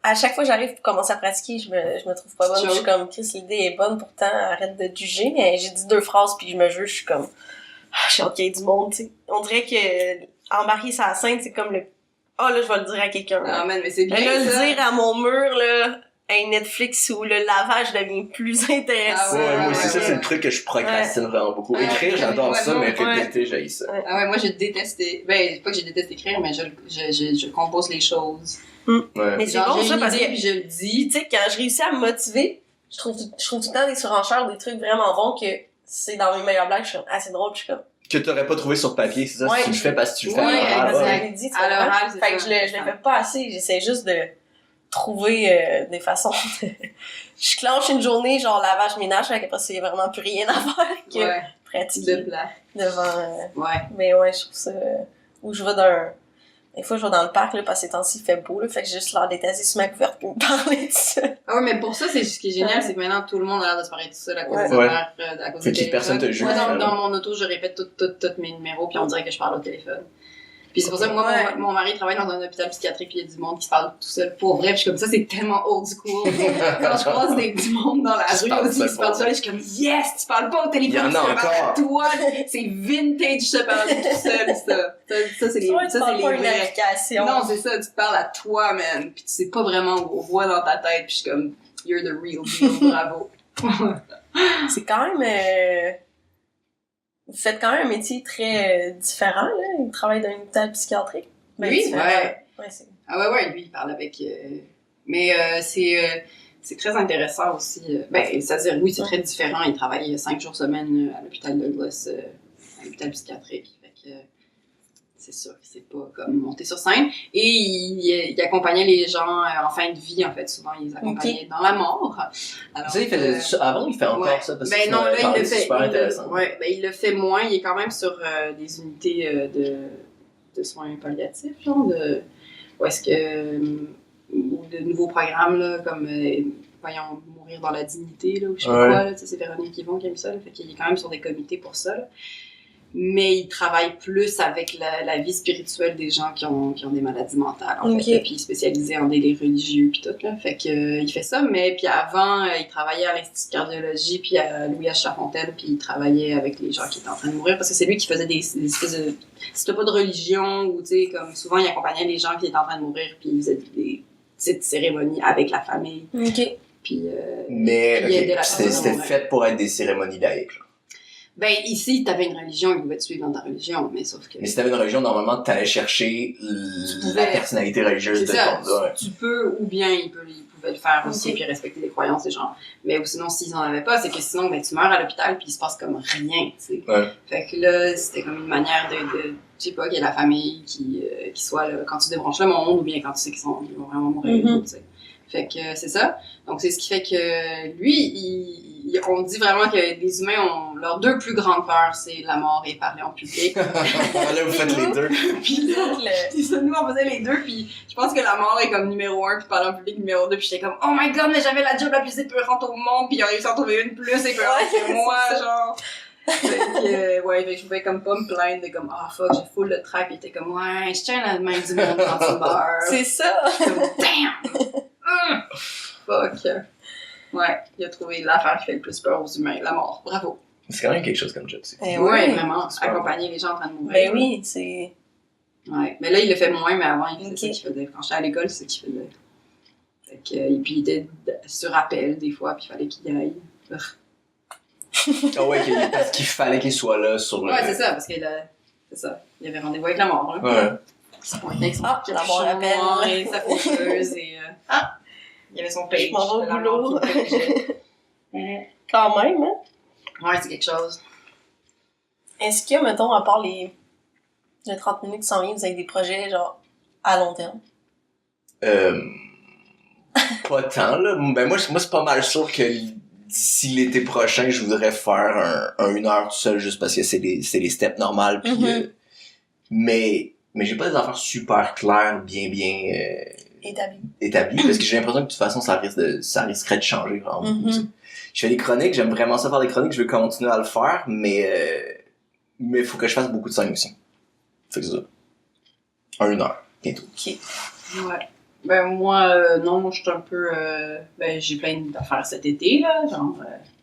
À chaque fois que j'arrive pour commencer à pratiquer, je me trouve pas bonne. Je suis comme, Chris, l'idée est bonne, pourtant, arrête de te juger. Mais j'ai dit 2 phrases, puis je me juge, je suis comme, j'ai hâte qu'il y ait du monde, tu sais. On dirait que embarquer sa scène, c'est comme le, là, je vais le dire à quelqu'un. Ah, man, mais c'est bien. Mais là, ça. le dire à mon mur, là, un Netflix où le lavage devient plus intéressant. Ouais, moi aussi, ouais, ça, ouais. c'est le truc que je procrastine vraiment beaucoup. Écrire, j'adore ça, mais répéter, j'haïs ça. Ah ouais, moi, je déteste... Ben, pas que je déteste écrire, mais je compose les choses. Ouais. Mais c'est Genre, bon, j'ai ça, une parce idée, que, puis je le dis. tu sais, quand je réussis à me motiver, je trouve tout le temps des surenchères, des trucs vraiment bons que c'est dans mes meilleures blagues, je suis comme, c'est drôle, puis je suis comme, Que t'aurais pas trouvé sur papier, c'est ça? Ouais. Si tu le fais parce que tu le fais Ouais, à l'oral, parce que ouais. je l'ai dit, tu À comprends? l'oral, c'est Fait que ça. je le fais pas assez, j'essaie juste de trouver des façons de... Je clenche une journée, genre lavage ménage, fait qu'après c'est vraiment plus rien à faire que Ouais, pratiquer de plat. devant... Ouais. Mais ouais, je trouve ça... Ou je vais des fois, je vais dans le parc, là, parce que ces temps-ci, il fait beau, là, fait que j'ai juste l'air d'être assise sur ma couverte pour me parler de ça. Ah ouais, mais pour ça, c'est ce qui est génial, c'est que maintenant, tout le monde a l'air de se parler de ça à cause des Ouais. affaires, à cause Fait des que personne te juge. Moi, dans finalement. mon auto, je répète tous mes numéros, puis on dirait que je parle au téléphone. Puis c'est pour ça que moi, Ouais. mon mari travaille dans un hôpital psychiatrique, puis il y a du monde qui se parle tout seul pour vrai, puis je suis comme ça, c'est tellement old school. Quand je croise du monde dans la Qui se rue parle aussi, seul qui se parle pour seul, je suis comme yes, tu parles pas au téléphone, Il y en a tu te parles à encore. toi, c'est vintage, je te parle tout seul, ça c'est les, Ouais, tu ça c'est parles les pas une vrais. application. Non, c'est ça, tu te parles à toi, man, puis tu sais pas vraiment où on voit dans ta tête, puis je suis comme you're the real deal, bravo. C'est quand même... Vous faites quand même un métier très différent, là. Vous travaillez dans une hôpital psychiatrique. Ben, Oui, différent. ouais. Ouais, c'est... Ah ouais, lui, il parle avec... Mais c'est très intéressant aussi. Ben, c'est-à-dire, oui, c'est très différent. Il travaille 5 jours semaine à l'hôpital Douglas, à l'hôpital psychiatrique. Fait que c'est sûr que c'est pas comme monter sur scène. Et il accompagnait les gens en fin de vie, en fait. Souvent, il les accompagnait dans la mort. Alors, Ça, il faisait ça avant, il fait encore ouais. ça, parce que Ben non, là, il le fait. super intéressant. Ouais, ben, il le fait moins. Il est quand même sur des unités de soins palliatifs, genre où est-ce que ou de nouveaux programmes là, comme voyons mourir dans la dignité là, ou je sais pas quoi là, tu sais, c'est Véronique Yvon qui aime ça là, fait qu'il est quand même sur des comités pour ça là. Mais il travaille plus avec la vie spirituelle des gens qui ont des maladies mentales en fait, puis il est spécialisé en délire religieux puis tout là, fait que il fait ça. Mais puis avant il travaillait à l'Institut de cardiologie puis à Louis H. Lafontaine, puis il travaillait avec les gens qui étaient en train de mourir parce que c'est lui qui faisait des espèces de, si t'as pas de religion ou tu sais comme souvent il accompagnait les gens qui étaient en train de mourir puis il faisait des petites cérémonies avec la famille. OK. Puis Mais il aidait ok, la personne à c'était mourir. fait pour être des cérémonies laïques. Genre. Ben, ici, t'avais une religion, ils pouvaient te suivre dans ta religion, mais sauf que... Mais si t'avais une religion, normalement, t'allais chercher la personnalité religieuse C'est de ça, ton gars. tu peux, ou bien ils pouvaient le faire aussi, puis respecter les croyances des gens. Mais ou sinon, s'ils en avaient pas, c'est que sinon, ben, tu meurs à l'hôpital, puis il se passe comme rien, tu sais. Ouais. Fait que là, c'était comme une manière de je sais pas, qu'il y ait la famille qui soit là, quand tu débranches le monde, ou bien quand tu sais qu'ils vont vraiment mourir, tu sais. Fait que c'est ça. Donc, c'est ce qui fait que lui, on dit vraiment que les humains ont leurs deux plus grandes peurs, c'est la mort et parler en public. Là, vous faites les deux. Puis là, c'est ça, nous, on faisait les deux, puis je pense que la mort est comme numéro 1, puis parler en public numéro 2, puis j'étais comme, oh my god, mais j'avais la job la plus épeurante au monde, puis ils ont réussi à en trouver une plus épeurante que moi, genre. Fait que, ouais, fait que je pouvais comme pas me plaindre de comme, ah fuck, j'ai full le track, pis il était comme, ouais, je tiens la main du monde quand tu meurs. C'est ça! Comme, damn! Fuck. Ouais, il a trouvé l'affaire qui fait le plus peur aux humains, la mort. Bravo. C'est quand même quelque chose comme job, c'est. Eh Ouais, oui. vraiment, C'est pas accompagner les gens en train de mourir. Ben oui, c'est... Ouais, mais là, il le fait moins, mais avant, il faisait Ok. ça qu'il faisait. Quand j'étais à l'école, c'est ce qu'il faisait. Fait que, et puis, il était sur appel, des fois, puis il fallait qu'il y aille. Ah ouais, parce qu'il fallait qu'il soit là sur le. Ouais, c'est ça, parce que c'est ça. Il avait rendez-vous avec la mort, là. Ouais. Il se pointait avec son Ah, la mort capuchon appelle. noir et sa faucheuse et... Ah! Il y avait son page. Je m'en vais au de la boulot. mort qui bougeait. Quand même, hein? Ouais, c'est quelque chose. Est-ce que, mettons, à part les 30 minutes qui s'en viennent, vous avez des projets, genre, à long terme? Pas tant, là. Ben, moi, c'est pas mal sûr que d'ici l'été prochain, je voudrais faire un 1 heure tout seul juste parce que c'est les steps normales. Puis, mais j'ai pas des affaires super claires, bien établies parce que j'ai l'impression que de toute façon, ça risquerait de changer vraiment beaucoup. Tu sais. Je fais des chroniques, j'aime vraiment ça faire des chroniques, je veux continuer à le faire, mais faut que je fasse beaucoup de scènes aussi. Fait que c'est ça. 1 heure, bientôt. Ok. Ouais. Ben, moi, non, je suis un peu... ben, j'ai plein d'affaires cet été, là. Genre,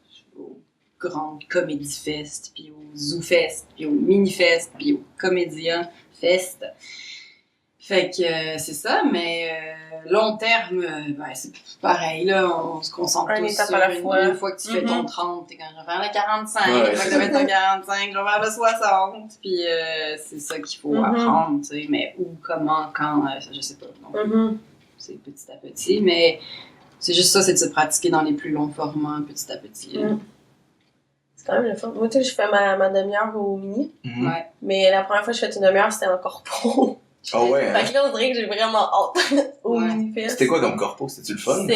je vais aux grandes comédie fest, puis au Zoo Fest, puis au Mini Fest, puis au Comédien Fest. Fait que c'est ça, mais long terme, ben, c'est pareil, là, on se concentre Un tous étape sur à la fois. une fois que tu fais ton 30, t'es quand je vais faire le 45, Ouais, une fois que c'est tu fais ton 45, je vais faire le 60, puis c'est ça qu'il faut apprendre, tu sais, mais où, comment, quand, ça, je sais pas. Donc, c'est petit à petit, mais c'est juste ça, c'est de se pratiquer dans les plus longs formats, petit à petit. C'est quand même le fun. Moi, tu sais, je fais ma demi-heure au mini, Ouais. mais la première fois que je fais une demi-heure, c'était en corpo. Ah ouais, hein? Fait que là, on dirait que j'ai vraiment hâte au Ouais. mini-fest. C'était quoi comme corpo? C'était-tu le fun?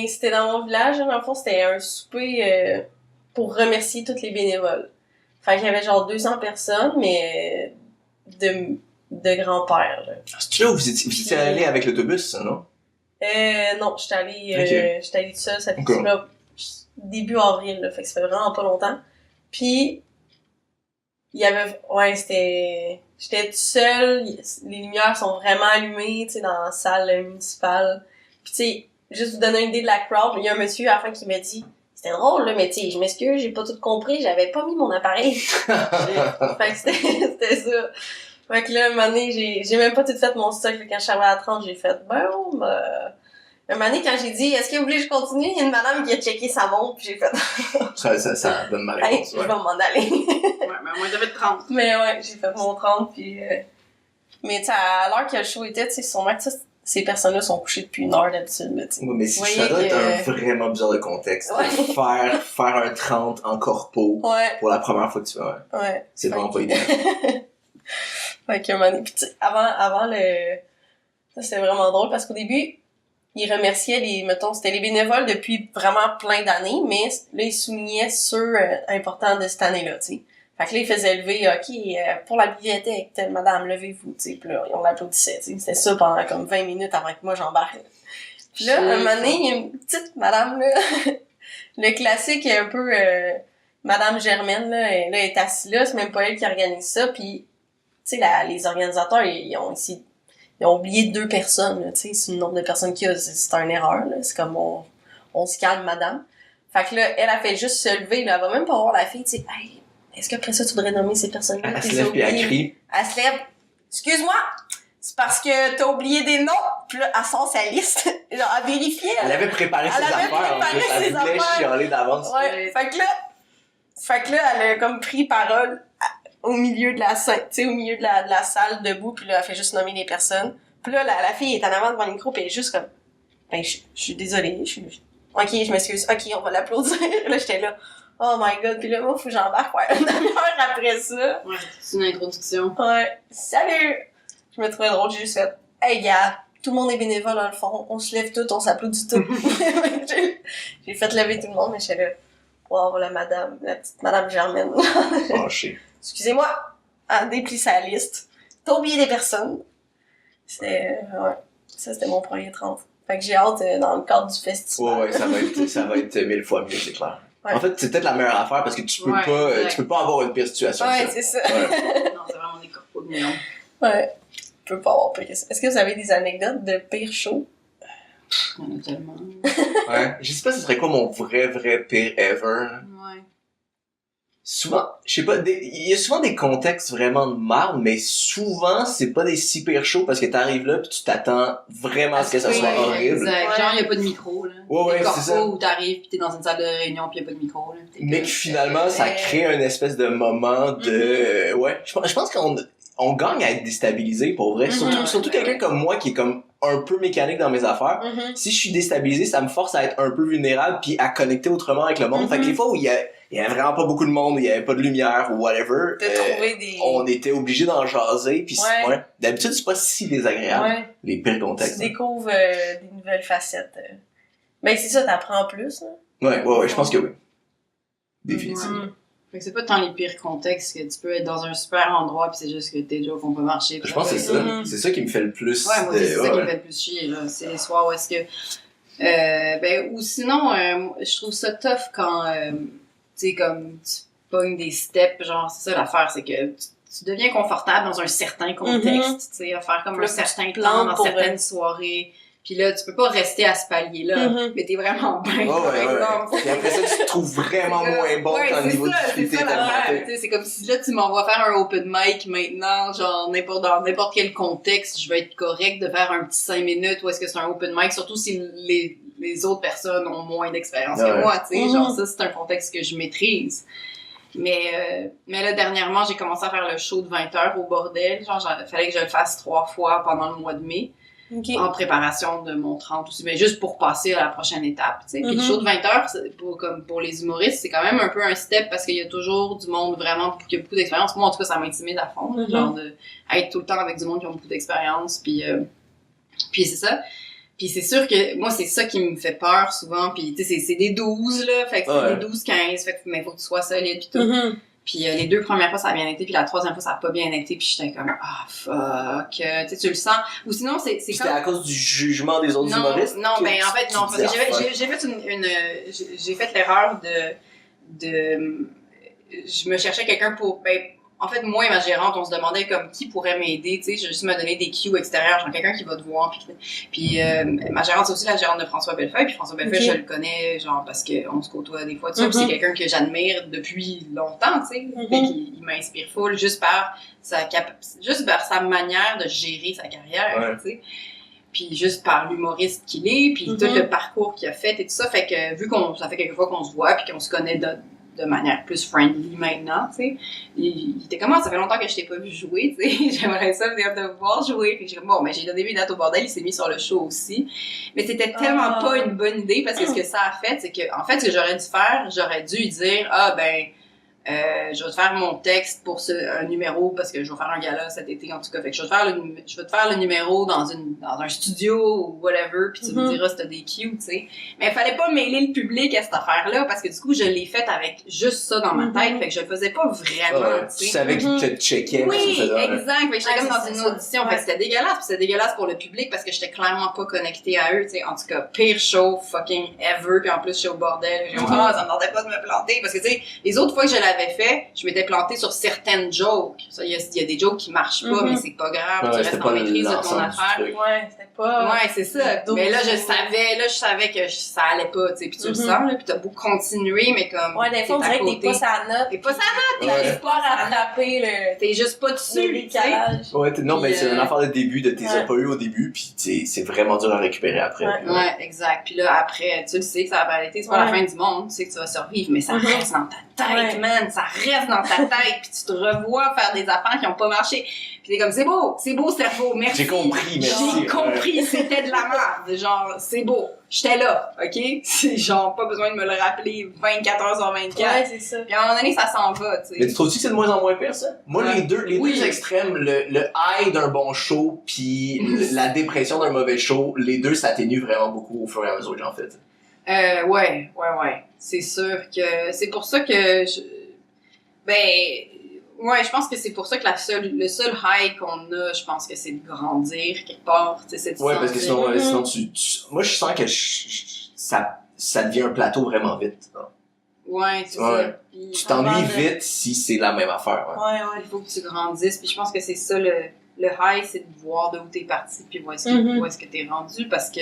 C'était dans mon village, dans le fond, c'était un souper pour remercier tous les bénévoles. Fait qu'il y avait genre 200 personnes, mais de grands-pères, là. C'est-tu là où vous étiez allé avec l'autobus, ça, non? Non, j'étais allée toute seule, ça fait Ok. là, début avril, là, fait que ça fait vraiment pas longtemps. Puis, il y avait, j'étais toute seule, les lumières sont vraiment allumées, tu sais, dans la salle municipale. Puis, tu sais, juste vous donner une idée de la crowd, il y a un monsieur à la fin qui m'a dit, c'était drôle, là, mais tu sais, je m'excuse, j'ai pas tout compris, j'avais pas mis mon appareil. Fait que c'était ça. Fait que là, un moment donné, j'ai même pas tout fait mon stock, là, quand je suis arrivée à 30, j'ai fait, un moment donné, quand j'ai dit, est-ce que vous voulez que je continue? Il y a une madame qui a checké sa montre, puis j'ai fait, ça donne ma hey, réponse, je vais m'en aller. Ouais, mais moi, j'avais 30. Mais ouais, j'ai fait mon 30, puis mais tu sais, à l'heure que le show était, tu sais, sûrement que ces personnes-là sont couchées depuis 1 heure d'habitude, là, tu sais. Ouais, mais si Vous ça voyez doit être que- un vraiment bizarre de contexte. Ouais. Faire un 30 en corpo Ouais, pour la première fois que tu fais, ouais. c'est vraiment pas idéal. Fait qu'à un moment donné, puis tu sais, avant le... Ça, c'était vraiment drôle, parce qu'au début, ils remerciaient mettons, c'était les bénévoles depuis vraiment plein d'années, mais là, ils soulignaient ceux importants de cette année-là, tu sais. Fait que là, ils faisaient lever, OK, pour la bibliothèque, telle madame, levez-vous, tu sais. Puis là, on l'applaudissait, tu sais. C'était ça pendant comme 20 minutes avant que moi j'embarque. Puis là, un moment donné, il y a une petite madame, là, le classique est un peu Madame Germaine, là, elle est assise là, c'est même pas elle qui organise ça, puis tu sais, les organisateurs, ils ont oublié 2 personnes, là, tu sais, c'est le nombre de personnes qu'il y a, c'est une erreur, là, c'est comme on se calme, madame. Fait que là, elle a fait juste se lever, là, elle va même pas voir la fille, tu sais, hey, est-ce qu'après ça, tu voudrais nommer ces personnes-là? Elle T'es se lève puis elle oublié? crie. Elle se lève, excuse-moi, c'est parce que t'as oublié des noms, puis là, elle sort sa liste, genre, à vérifier. Elle avait préparé ses avait affaires, en préparé plus. ses Elle voulait affaires. chialer d'avance. Ouais, fait que là, Fait que là, elle a comme pris parole au milieu de la scène, tu sais, au milieu de la salle, debout, puis là, elle fait juste nommer les personnes. Puis là, la fille est en avant devant le micro, puis elle est juste comme, ben, je suis désolée, ok, je m'excuse, ok, on va l'applaudir. Là, j'étais là, oh my god, puis là, moi, faut que j'embarque, une demi-heure après ça. Ouais, c'est une introduction. Ouais, salut! Je me trouvais drôle, j'ai juste fait, hey, gars, tout le monde est bénévole dans le fond, on se lève tout, on s'applaudit tout. J'ai fait lever tout le monde, mais j'étais là, wow, la petite madame Germaine. Fâché. Excusez-moi, elle déplie sa liste. T'as oublié des personnes. C'était, ouais, ça c'était mon premier 30. Fait que j'ai hâte dans le cadre du festival. Ouais, ça va être 1000 fois mieux, c'est clair. Ouais. En fait, c'est peut-être la meilleure affaire parce que tu peux pas avoir une pire situation que Ouais, ça. c'est ça. Ouais. Non, c'est vraiment des corpos de néon. Ouais. Je peux pas avoir pire. Est-ce que vous avez des anecdotes de pire show? Il y en a tellement. Ouais. Je sais pas ce serait quoi mon vrai pire ever. Ouais. Souvent, je sais pas, il y a souvent des contextes vraiment de marde, mais souvent, c'est pas des si pires shows parce que t'arrives là pis tu t'attends vraiment à ce que ça soit horrible. Exact. Ouais. Genre, il y a pas de micro, là. Ouais, des c'est ça. corpos où t'arrives pis t'es dans une salle de réunion pis y a pas de micro, là. Mais que finalement, ça crée un espèce de moment de... Ouais, je pense qu'on gagne à être déstabilisé, pour vrai. Surtout quelqu'un comme moi qui est comme un peu mécanique dans mes affaires. Si je suis déstabilisé, ça me force à être un peu vulnérable puis à connecter autrement avec le monde. Fait que les fois où il y avait vraiment pas beaucoup de monde, où il y avait pas de lumière ou whatever, Trouver des... on était obligé d'en jaser puis Ouais. d'habitude c'est pas si désagréable, les pires contextes. Tu découvres des nouvelles facettes. Ben c'est ça, t'apprends plus. Hein. Ouais, je pense que oui. Définitivement. Mm. Fait que c'est pas tant les pires contextes que tu peux être dans un super endroit pis c'est juste que tes jokes vont pas marcher. Je pense que c'est ça. C'est ça qui me fait le plus... Ouais, moi aussi, c'est ça qui me fait le plus chier, là. C'est les soirs où est-ce que... ou sinon, je trouve ça tough quand, tu sais, comme, tu pognes des steps, genre, c'est ça l'affaire, c'est que tu deviens confortable dans un certain contexte, tu sais, à faire comme Puis un là, certain tu temps dans pour certaines soirées. Puis là, tu peux pas rester à ce palier-là, mais t'es vraiment bien, par exemple. Puis après ça, tu te trouves vraiment moins bon quand le niveau de difficulté est augmenté. C'est comme si là, tu m'envoies faire un open mic maintenant, genre dans n'importe quel contexte, je vais être correct de faire un petit 5 minutes ou est-ce que c'est un open mic, surtout si les autres personnes ont moins d'expérience que moi, tu sais. Genre ça, c'est un contexte que je maîtrise. Mais là, dernièrement, j'ai commencé à faire le show de 20h au bordel. Genre, fallait que je le fasse 3 fois pendant le mois de mai. Okay. En préparation de mon 30 aussi, mais juste pour passer à la prochaine étape, tu sais. Puis le show de 20h, comme pour les humoristes, c'est quand même un peu un step parce qu'il y a toujours du monde vraiment qui a beaucoup d'expérience. Moi, en tout cas, ça m'intimide à fond, genre de être tout le temps avec du monde qui a beaucoup d'expérience, puis c'est ça. Puis c'est sûr que moi, c'est ça qui me fait peur souvent, puis tu sais, c'est des 12, là, fait que c'est des 12-15, fait que mais faut que tu sois solide, puis tout. Puis les 2 premières fois, ça a bien été, puis la 3e fois, ça a pas bien été, puis j'étais comme « Ah, fuck! » Tu sais, tu le sens. Ou sinon, c'est comme... C'était à cause du jugement des autres humoristes? Non, ben en fait, non. Parce que j'ai fait j'ai fait l'erreur de... Je me cherchais quelqu'un pour... Ben, en fait, moi et ma gérante, on se demandait comme qui pourrait m'aider, tu sais, juste me donner des cues extérieurs, genre quelqu'un qui va te voir, puis ma gérante, c'est aussi la gérante de François Bellefeuille, puis François Bellefeuille, je le connais, genre, parce qu'on se côtoie des fois, tu sais, puis c'est quelqu'un que j'admire depuis longtemps, tu sais, il m'inspire full, juste par sa manière de gérer sa carrière, tu sais. Puis juste par l'humoriste qu'il est, puis tout le parcours qu'il a fait et tout ça, fait que vu ça fait quelques fois qu'on se voit, puis qu'on se connaît de manière plus friendly maintenant, tu sais. Il était comment, ça fait longtemps que je t'ai pas vu jouer, tu sais. J'aimerais ça venir te voir jouer. Puis j'ai bon, mais j'ai donné une date au bordel, il s'est mis sur le show aussi. Mais c'était tellement pas une bonne idée parce que ce que ça a fait, c'est que, en fait, ce que j'aurais dû dire, je vais te faire mon texte pour un numéro parce que je vais faire un gala cet été en tout cas. Fait que je vais te faire le numéro dans un studio ou whatever, puis tu me diras si t'as des cues, tu sais. Mais il fallait pas mêler le public à cette affaire-là parce que du coup, je l'ai faite avec juste ça dans ma tête. Fait que je le faisais pas vraiment, tu sais. Tu savais qu'il te checkait. Oui, exact. Fait que j'étais comme dans une audition. Fait que c'était dégueulasse. Puis c'était dégueulasse pour le public parce que j'étais clairement pas connectée à eux, tu sais. En tout cas, pire show fucking ever. Puis en plus, je suis au bordel. Ça me tentait pas de me planter parce que, tu sais, les autres fois que je l'avais fait, je m'étais plantée sur certaines jokes. Il y a des jokes qui marchent pas, mais c'est pas grave. Tu restes en maîtrise de ton affaire. Ouais, c'était pas... Ouais, c'est ça. Mais là, je savais que ça allait pas, tu sais. Puis tu le sens, là. Puis t'as beau continuer, mais comme... Ouais, des fois, on dirait que t'es pas sa note. T'es pas sa note. T'arrives pas à rattraper le... T'es juste pas dessus, le décalage. Ouais, non, mais c'est une affaire de début, de t'es pas eu au début, puis c'est vraiment dur à récupérer après. Ouais, exact. Puis là, après, tu le sais que ça va aller, c'est pas la fin du monde, tu sais que tu vas survivre, mais ça reste dans ta tête, man. Ça reste dans ta tête, puis tu te revois faire des affaires qui ont pas marché. Puis t'es comme, c'est beau, cerveau, merci. J'ai compris, merci. J'ai compris, c'était de la merde. Genre, c'est beau. J'étais là, OK? C'est genre, pas besoin de me le rappeler 24 heures sur 24. Ouais, c'est ça. Puis à un moment donné, ça s'en va, tu Mais tu sais. trouves-tu que c'est de moins en moins pire, ça? Moi, Ouais. les deux Oui. extrêmes, le high d'un bon show puis la dépression d'un mauvais show, les deux s'atténuent vraiment beaucoup au fur et à mesure que j'en fais. Ouais. C'est sûr que, c'est pour ça que je pense que c'est pour ça que le seul high qu'on a, je pense que c'est de grandir quelque part, tu sais, c'est de Ouais, parce que sentir- sinon moi, je sens que ça devient un plateau vraiment vite. Ouais, c'est Ouais. ça. Puis, Tu t'ennuies Avant de- vite si c'est la même affaire. Ouais. Ouais. il faut que tu grandisses, puis je pense que c'est ça le high, c'est de voir de où t'es parti, puis où est-ce que t'es rendu, parce que,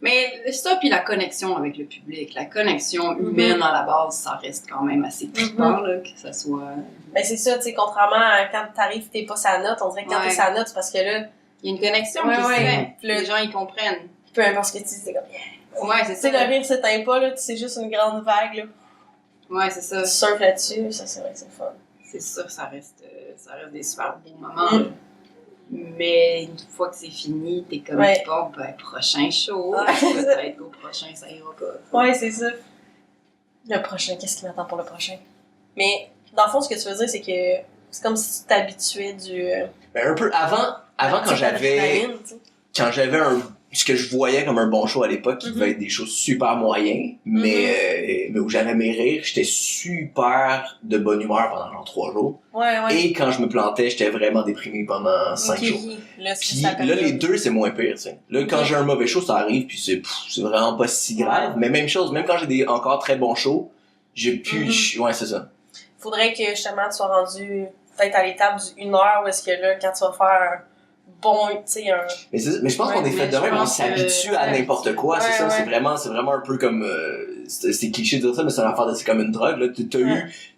mais ça, puis la connexion avec le public, la connexion humaine à la base, ça reste quand même assez trippant, là, que ça soit... Ben, c'est ça, tu sais, contrairement à quand t'arrives, t'es pas sa note, on dirait que quand Ouais. t'es sa note, c'est parce que là, Il y a une connexion Ouais, qui se ouais. fait, Le- les gens, ils comprennent. peu importe ce que tu dis, c'est comme, yeah. Ouais, c'est Tu sais, ça. le rire s'éteint pas, là, c'est juste une grande vague, là. Ouais, c'est ça. Tu surfes là-dessus, ça, c'est vrai que c'est le fun. C'est sûr que ça reste des super beaux moments. là. Mais une fois que c'est fini, t'es comme, Ouais. bon, ben, prochain show. Ouais. Peut-être qu'au prochain, ça ira pas. Ouais, c'est ça. Le prochain, qu'est-ce qui m'attend pour le prochain? Mais, dans le fond, ce que tu veux dire, c'est que c'est comme si tu t'habituais du... Ben, un peu avant quand j'avais ce que je voyais comme un bon show à l'époque, qui devait être des shows super moyens, mais où j'avais mes rires, j'étais super de bonne humeur pendant genre 3 jours. Ouais. Et quand je me plantais, j'étais vraiment déprimé pendant 5 Ok, jours. là, c'est Puis ça là, les deux, c'est moins pire, tu sais. Là, quand Ok. j'ai un mauvais show, ça arrive, puis c'est vraiment pas si grave. Mais même chose, même quand j'ai des encore très bons shows, j'ai pu... Ouais, c'est ça. Faudrait que, justement, tu sois rendu peut-être à l'étape du 1 heure, où est-ce que là, quand tu vas faire un bon, tu sais, un... Mais je pense Ouais, qu'on est mais fait de je même, on pense que- s'habitue à n'importe quoi, c'est Ouais, ça, ouais. c'est vraiment un peu comme, c'est cliché de dire ça, mais c'est une affaire c'est comme une drogue, là,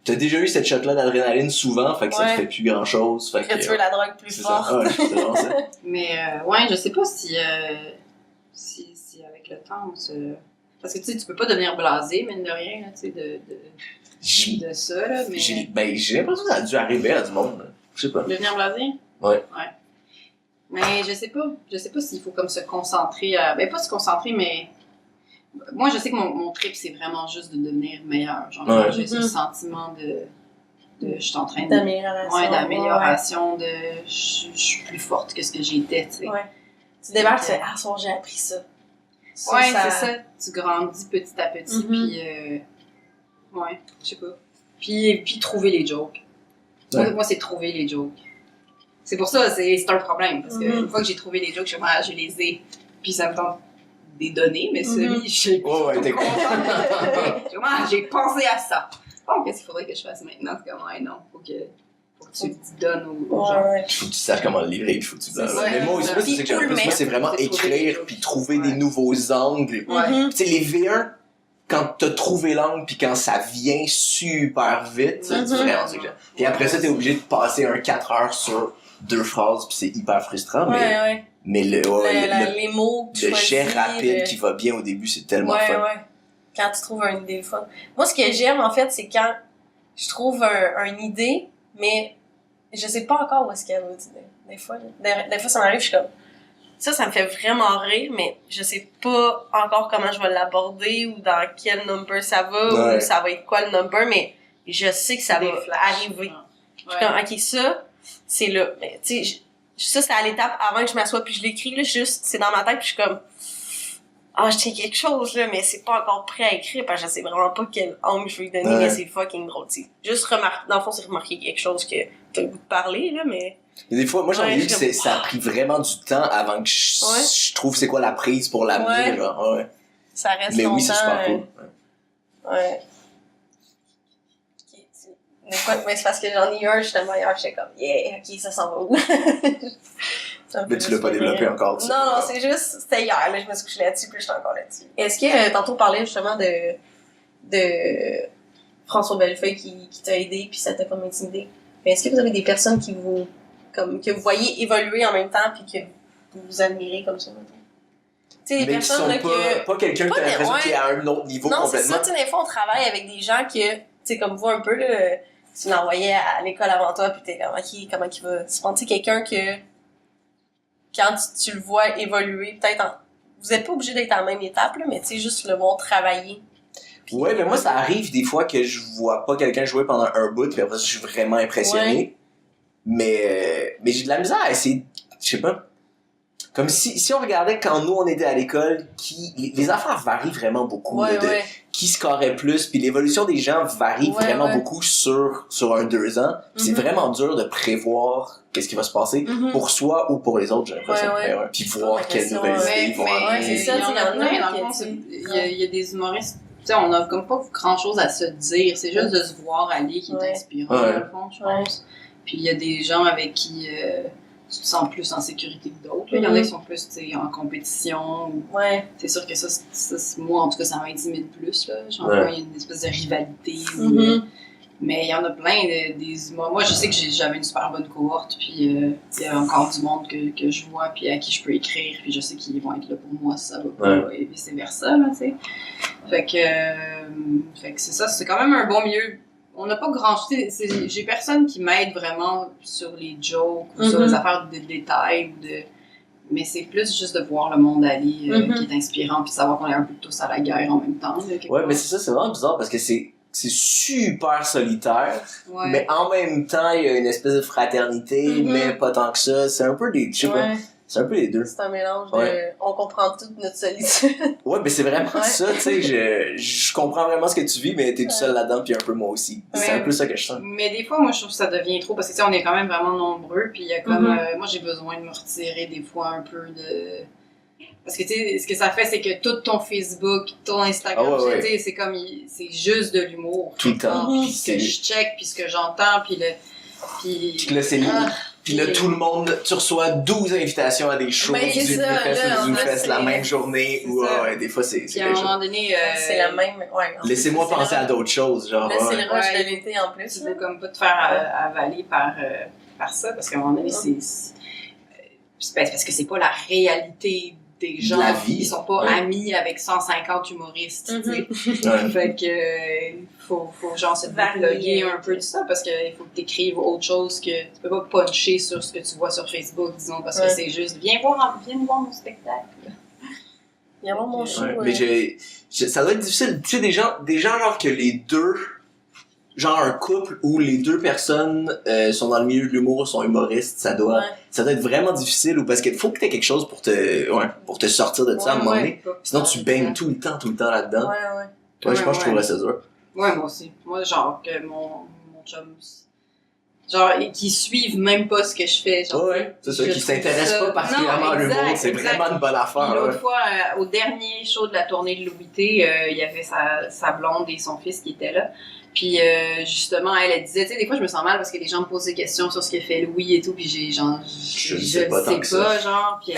t'as déjà eu cette shot-là d'adrénaline souvent, fait que ça te Ouais. fait plus grand-chose, fait Que tu veux la drogue plus c'est forte. ça, ouais, c'est vraiment ça. Mais, ouais, je sais pas si avec le temps, on se... Parce que, tu sais, tu peux pas devenir blasé, mine de rien, là, tu sais, J'ai de ça, là, mais... j'ai l'impression que ça a dû arriver à du monde, là. Je sais pas. Devenir blasé? Ouais. Mais je sais pas s'il faut comme se concentrer à... Ben, pas se concentrer, mais... Moi, je sais que mon trip, c'est vraiment juste de devenir meilleur. Genre, Ouais. j'ai ce sentiment de... Je suis en train de... D'amélioration. Ouais, d'amélioration, de... Je suis plus forte que ce que j'étais, tu sais. Ouais. Tu débarques, tu fais, ah, soir, j'ai appris ça. Ouais, c'est ça. Tu grandis petit à petit, Mhm. puis... ouais, je sais pas. Puis trouver les jokes. Ouais. Moi, c'est trouver les jokes. C'est pour ça, c'est un problème. Parce que une fois que j'ai trouvé les jokes, je les ai. Puis ça me tente des données, mais celui, j'ai Ouais, t'es j'ai pensé à ça. Bon, qu'est-ce qu'il faudrait que je fasse maintenant? C'est comme, ouais, non, faut que tu donnes aux gens. Ouais. faut que tu saches comment le livrer, il faut que tu C'est ça. Mais moi aussi, Puis c'est que j'ai tout le un peu, moi, c'est vraiment c'est trouver des écrire jokes. puis trouver Ouais. des nouveaux angles. Ouais. Mhm. Tu sais, les V1, quand t'as trouvé l'angle puis quand ça vient super vite, c'est Mhm. vraiment ça que j'aime. Puis après ça, t'es obligé de passer un 4 heures sur 2 phrases puis c'est hyper frustrant, Ouais. mais le Les mots que tu le choisis, jet rapide le- qui va bien au début, c'est tellement Ouais, fun. ouais. Quand tu trouves une idée fun. Moi, ce que j'aime, en fait, c'est quand je trouve une idée, mais je sais pas encore où est-ce qu'elle va. Des fois, des fois, ça m'arrive, je suis comme... Ça me fait vraiment rire, mais je sais pas encore comment je vais l'aborder ou dans quel number ça va Ouais. ou ça va être quoi le number, mais je sais que ça Des va flashs. arriver. Je suis Ouais. comme, ok, ça, c'est là. Mais, tu sais, ça, c'est à l'étape avant que je m'assoie puis je l'écris, là, juste, c'est dans ma tête puis je suis comme, ah, je tiens quelque chose, là, mais c'est pas encore prêt à écrire parce que je sais vraiment pas quel angle je veux lui donner, Ouais. mais c'est fucking drôle, tu sais. Juste remarquer, dans le fond, c'est remarquer quelque chose que t'as le goût de parler, là, mais. Et des fois, moi, j'ai Ouais, envie je que suis comme, ça a pris vraiment du temps avant que je trouve c'est quoi la prise pour l'amener, Ouais. genre, ouais. Ça reste Mais longtemps. oui, c'est super cool. Ouais. Ok, des fois, mais c'est parce que j'en ai eu un, justement, hier, j'étais comme, yeah, ok, ça s'en va où? Ça me Mais fait tu l'as pas juste développé rire. encore, tu sais. Non, c'est juste, c'était hier, là, je me suis couchée là-dessus, puis j'étais encore là-dessus. Est-ce que, tantôt, on parlait justement de François Bellefeuille qui t'a aidé, puis ça t'a comme intimidé. Mais est-ce que vous avez des personnes que vous voyez évoluer en même temps, puis que vous admirez comme ça, maintenant? Tu sais, des Mais qui personnes, sont là, que... pas quelqu'un que Pas t'as l'impression ouais. qui est à un autre niveau Non, c'est complètement. ça, tu sais, des fois, on travaille avec des gens que sais, comme vous un peu, là, tu l'envoyais à l'école avant toi, pis t'es comme, ok, comment il va se prendre, tu sais, quelqu'un que, quand tu le vois évoluer, peut-être vous êtes pas obligé d'être à la même étape, là, mais tu sais, juste le voir travailler. Puis, Ouais, mais moi, ça arrive des fois que je vois pas quelqu'un jouer pendant un bout, puis après ça, je suis vraiment impressionné. Ouais. Mais j'ai de la misère à essayer, je sais pas. Comme si on regardait quand nous, on était à l'école, les affaires varient vraiment beaucoup, ouais, là, de ouais. qui scorait plus, puis l'évolution des gens varie Ouais, vraiment ouais. beaucoup sur un 2 ans. Puis c'est vraiment dur de prévoir qu'est-ce qui va se passer pour soi ou pour les autres, j'ai l'impression. Ouais, ouais. Mais puis voir ma quelles question, nouvelles ouais. idées ils vont mais amener. c'est ça, il y en tu sais, a plein, dans qui, le fond, tu sais, il y a des humoristes, tu sais, on a comme pas grand chose à se dire, c'est juste de se voir aller qui est inspirant, Ouais. dans le fond, je pense. Puis il y a des gens avec qui tu te sens plus en sécurité que d'autres. Il y en a qui sont plus, tu sais, en compétition. Ouais. C'est sûr que ça, moi, en tout cas, ça m'intimide plus, là. Genre, Ouais. il y a une espèce de rivalité. Mhm. Mais il y en a plein des humours. Moi, je sais que j'avais une super bonne cohorte, puis il y a encore du monde que je vois, puis à qui je peux écrire, puis je sais qu'ils vont être là pour moi si ça va pas, et vice-versa, là, tu sais. Fait que c'est ça, c'est quand même un bon milieu. On n'a pas grand chose. J'ai personne qui m'aide vraiment sur les jokes ou sur les affaires de détails ou de. Mais c'est plus juste de voir le monde aller qui est inspirant puis de savoir qu'on est un peu tous à la guerre en même temps. Là, Ouais, mais c'est ça, c'est vraiment bizarre parce que c'est super solitaire, ouais. mais en même temps, il y a une espèce de fraternité, mais pas tant que ça. C'est un peu des, je sais pas, c'est un peu les deux. C'est un mélange de, Ouais. on comprend toute notre solitude. Ouais, mais c'est vraiment ça, tu sais, je comprends vraiment ce que tu vis, mais t'es tout seul là-dedans, puis un peu moi aussi. C'est un peu ça que je sens. Mais des fois, moi, je trouve que ça devient trop, parce que, tu sais, on est quand même vraiment nombreux, puis il y a comme, moi, j'ai besoin de me retirer des fois un peu de... Parce que, tu sais, ce que ça fait, c'est que tout ton Facebook, ton Instagram, tu sais, c'est comme, c'est juste de l'humour. Tout le temps. Puis ce que je check, puis ce que j'entends, puis le... Puis là, c'est puis là, tout le monde, tu reçois 12 invitations à des shows Mais du c'est ça, là, d'une en fait, fête la c'est- même journée, c'est ou ça. ouais, des fois, c'est Puis à un quelque chose. moment donné... C'est la même, ouais. Laissez-moi penser à d'autres choses, genre. Là, c'est ouais. le rush Ouais. de l'été en plus. Tu veux comme pas te faire avaler par ça, parce qu'à un moment donné, c'est parce que c'est pas la réalité des gens. La vie. Ils sont pas amis avec 150 humoristes, tu sais. Ouais. Fait que faut genre se déploguer un peu de ça, parce que il faut que t'écrives autre chose, que tu peux pas puncher sur ce que tu vois sur Facebook, disons, parce que c'est juste viens voir mon spectacle. Il y a vraiment mon show. Ouais, mais ça doit être difficile. Tu sais, des gens genre que les deux, genre un couple où les deux personnes sont dans le milieu de l'humour, sont humoristes, ça doit être vraiment difficile, ou parce qu'il faut que t'aies quelque chose pour te sortir de ça à un moment donné. Sinon, tu baignes tout le temps là-dedans. Ouais, je pense que je trouverais ça dur. Ouais, moi aussi. Moi, genre, que mon chum, genre, qui suivent même pas ce que je fais. Genre, c'est ça, je qui trouve s'intéressent ça- pas particulièrement à Non, l'humour, exact, c'est exact. vraiment une bonne Puis affaire. l'autre Ouais. fois, au dernier show de la tournée de Louis T, il y avait sa blonde et son fils qui étaient là. Puis justement, elle disait, tu sais, des fois je me sens mal parce que les gens me posent des questions sur ce que fait Louis et tout, puis je sais pas tant que ça. genre. Puis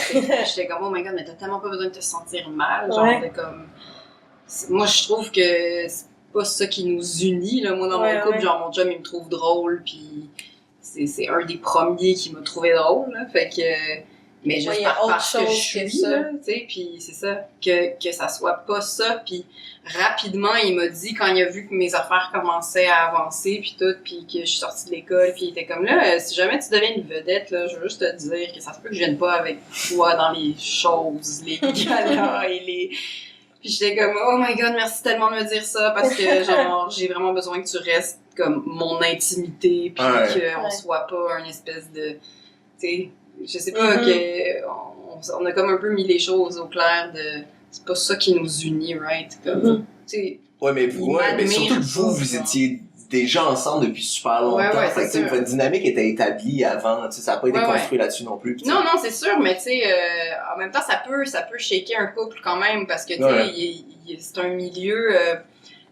j'étais comme, oh my god, mais t'as tellement pas besoin de te sentir mal, genre, Ouais. de comme... Moi, je trouve que c'est pas ça qui nous unit, là. Moi, dans mon couple, genre, mon chum, il me trouve drôle, puis c'est un des premiers qui m'a trouvé drôle, là. Fait que... Mais juste il y a autre parce que je chose que suis, ça. là, tu sais, puis c'est ça, que ça soit pas ça, puis rapidement, il m'a dit, quand il a vu que mes affaires commençaient à avancer, puis tout, puis que je suis sortie de l'école, puis il était comme là, si jamais tu deviens une vedette, là, je veux juste te dire que ça se peut que je vienne pas avec toi dans les choses, les galas et les... Puis j'étais comme, oh my god, merci tellement de me dire ça, parce que, genre, j'ai vraiment besoin que tu restes comme mon intimité, puis qu'on soit pas un espèce de, tu sais, je sais pas, on a comme un peu mis les choses au clair de, c'est pas ça qui nous unit, right? Comme, tu sais. Ouais, mais m'admire surtout que ça, vous genre. étiez déjà ensemble depuis super longtemps. Ouais, Fait que, c'est tu sais, sûr. votre dynamique était établie avant, tu sais, ça a pas été Ouais, construit là-dessus non plus. Non, non, c'est sûr, mais tu sais, en même temps, ça peut shaker un couple quand même, parce que, tu sais, c'est un milieu,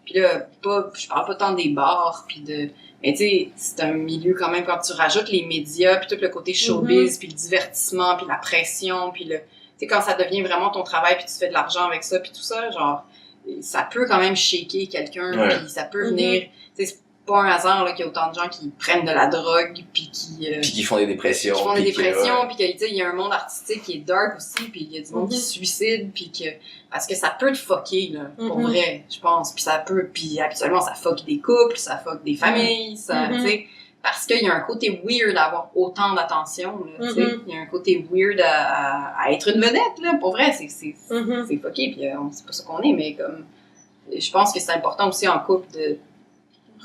puis là, je parle pas tant des bars, puis de... Mais tu sais, c'est un milieu quand même, quand tu rajoutes les médias, puis tout le côté showbiz, puis le divertissement, puis la pression, puis le... Tu sais, quand ça devient vraiment ton travail, puis tu fais de l'argent avec ça, puis tout ça, genre, ça peut quand même shaker quelqu'un, puis ça peut venir... Tu sais, pas un hasard là, qu'il y a autant de gens qui prennent de la drogue puis qui font des dépressions. puis que tu sais il y a un monde artistique qui est dark aussi puis il y a du monde qui se suicide puis que parce que ça peut te fucker là pour vrai je pense puis habituellement ça fuck des couples, ça fuck des familles, ça tu sais parce qu'il y a un côté weird à avoir autant d'attention là, tu sais il y a un côté weird à être une vedette là pour vrai c'est fucké puis c'est pas ça qu'on est mais comme je pense que c'est important aussi en couple de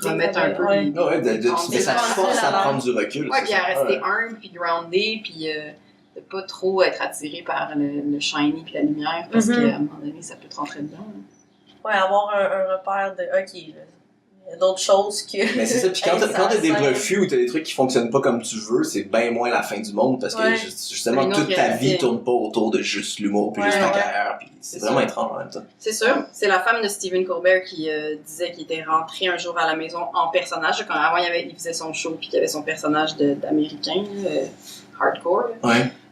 remettre un peu mais ça te force à prendre du recul. Ouais, puis à rester humble, puis groundé, puis de pas trop être attiré par le shiny puis la lumière, parce qu'à un moment donné, ça peut te rentrer dedans. Ouais, avoir un repère de OK, là, il y a d'autres choses que. Mais c'est ça, puis quand t'as des refus ou t'as des trucs qui fonctionnent pas comme tu veux, c'est bien moins la fin du monde parce que justement toute ta vie tourne pas autour de juste l'humour puis juste ta carrière, puis c'est vraiment étrange en même temps. C'est sûr, c'est la femme de Stephen Colbert qui disait qu'il était rentré un jour à la maison en personnage, quand avant il faisait son show puis qu'il avait son personnage d'américain hardcore,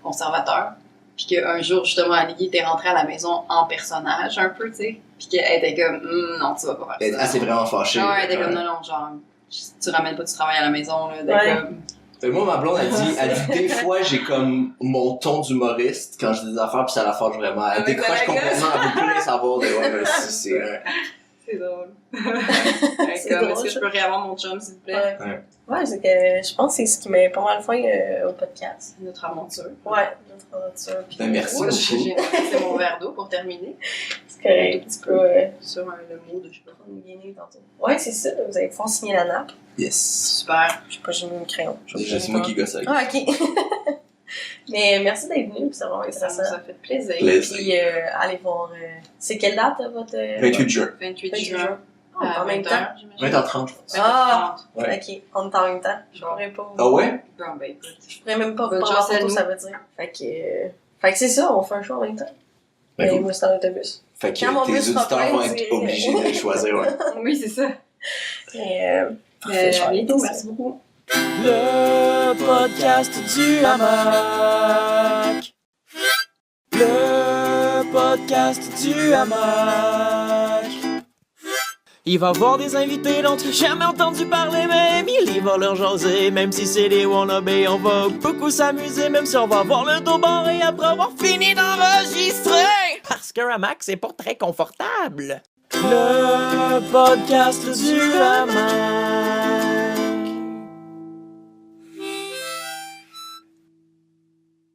conservateur. Puis qu'un jour, justement, Allie était rentrée à la maison en personnage, un peu, tu sais. Puis qu'elle était comme, non, tu vas pas faire ça. Elle s'est vraiment fâchée. Ouais, elle était comme, non, genre, tu ramènes pas du travail à la maison, là. Moi, ma blonde, elle dit, des fois, j'ai comme mon ton d'humoriste quand je dis des affaires, puis ça la fâche vraiment. Elle décroche complètement, elle veut plus rien savoir de c'est drôle. Est-ce que je peux réavoir mon chum, s'il vous plaît? Ouais, c'est que je pense que c'est ce qui m'a pas mal fait au podcast. Notre aventure. Ouais, notre aventure. Puis, merci beaucoup. C'est mon verre d'eau pour terminer. C'est correct. Un petit peu sur le mot de je sais pas. Ouais, c'est ça. Vous allez pouvoir signer la nappe. Yes. Super. Je sais pas, j'ai mis le crayon. C'est moi qui gosse avec. Ah, ok. Mais merci d'être venu, c'est vraiment intéressant. Ça nous a fait plaisir. Puis allez voir. C'est quelle date votre. 28 juin. 28 juin. En même temps. 20h30, je pense. Ah! Ouais. Ok, on est en même temps. Je pourrais pas. Ah ouais? Bon, ben écoute. Je pourrais même pas vous Bonne parler chance à tout nous. ça veut dire. Fait que c'est ça, on fait un show en même temps. Ben, Et moi, c'est dans l'autobus. Fait que Quand mon tes bus auditeurs sera plein, vont être obligés d'aller choisir, ouais. Oui, c'est ça. Parfait, je vais aller bientôt, ça. merci beaucoup. Le podcast du hamac. Le podcast du hamac. Il va voir des invités dont tu n'as jamais entendu parler, même il va leur jaser. Même si c'est des wannabes, on va beaucoup s'amuser. Même si on va avoir le dos barré après avoir fini d'enregistrer. Parce qu'un hamac, c'est pas très confortable. Le podcast du hamac.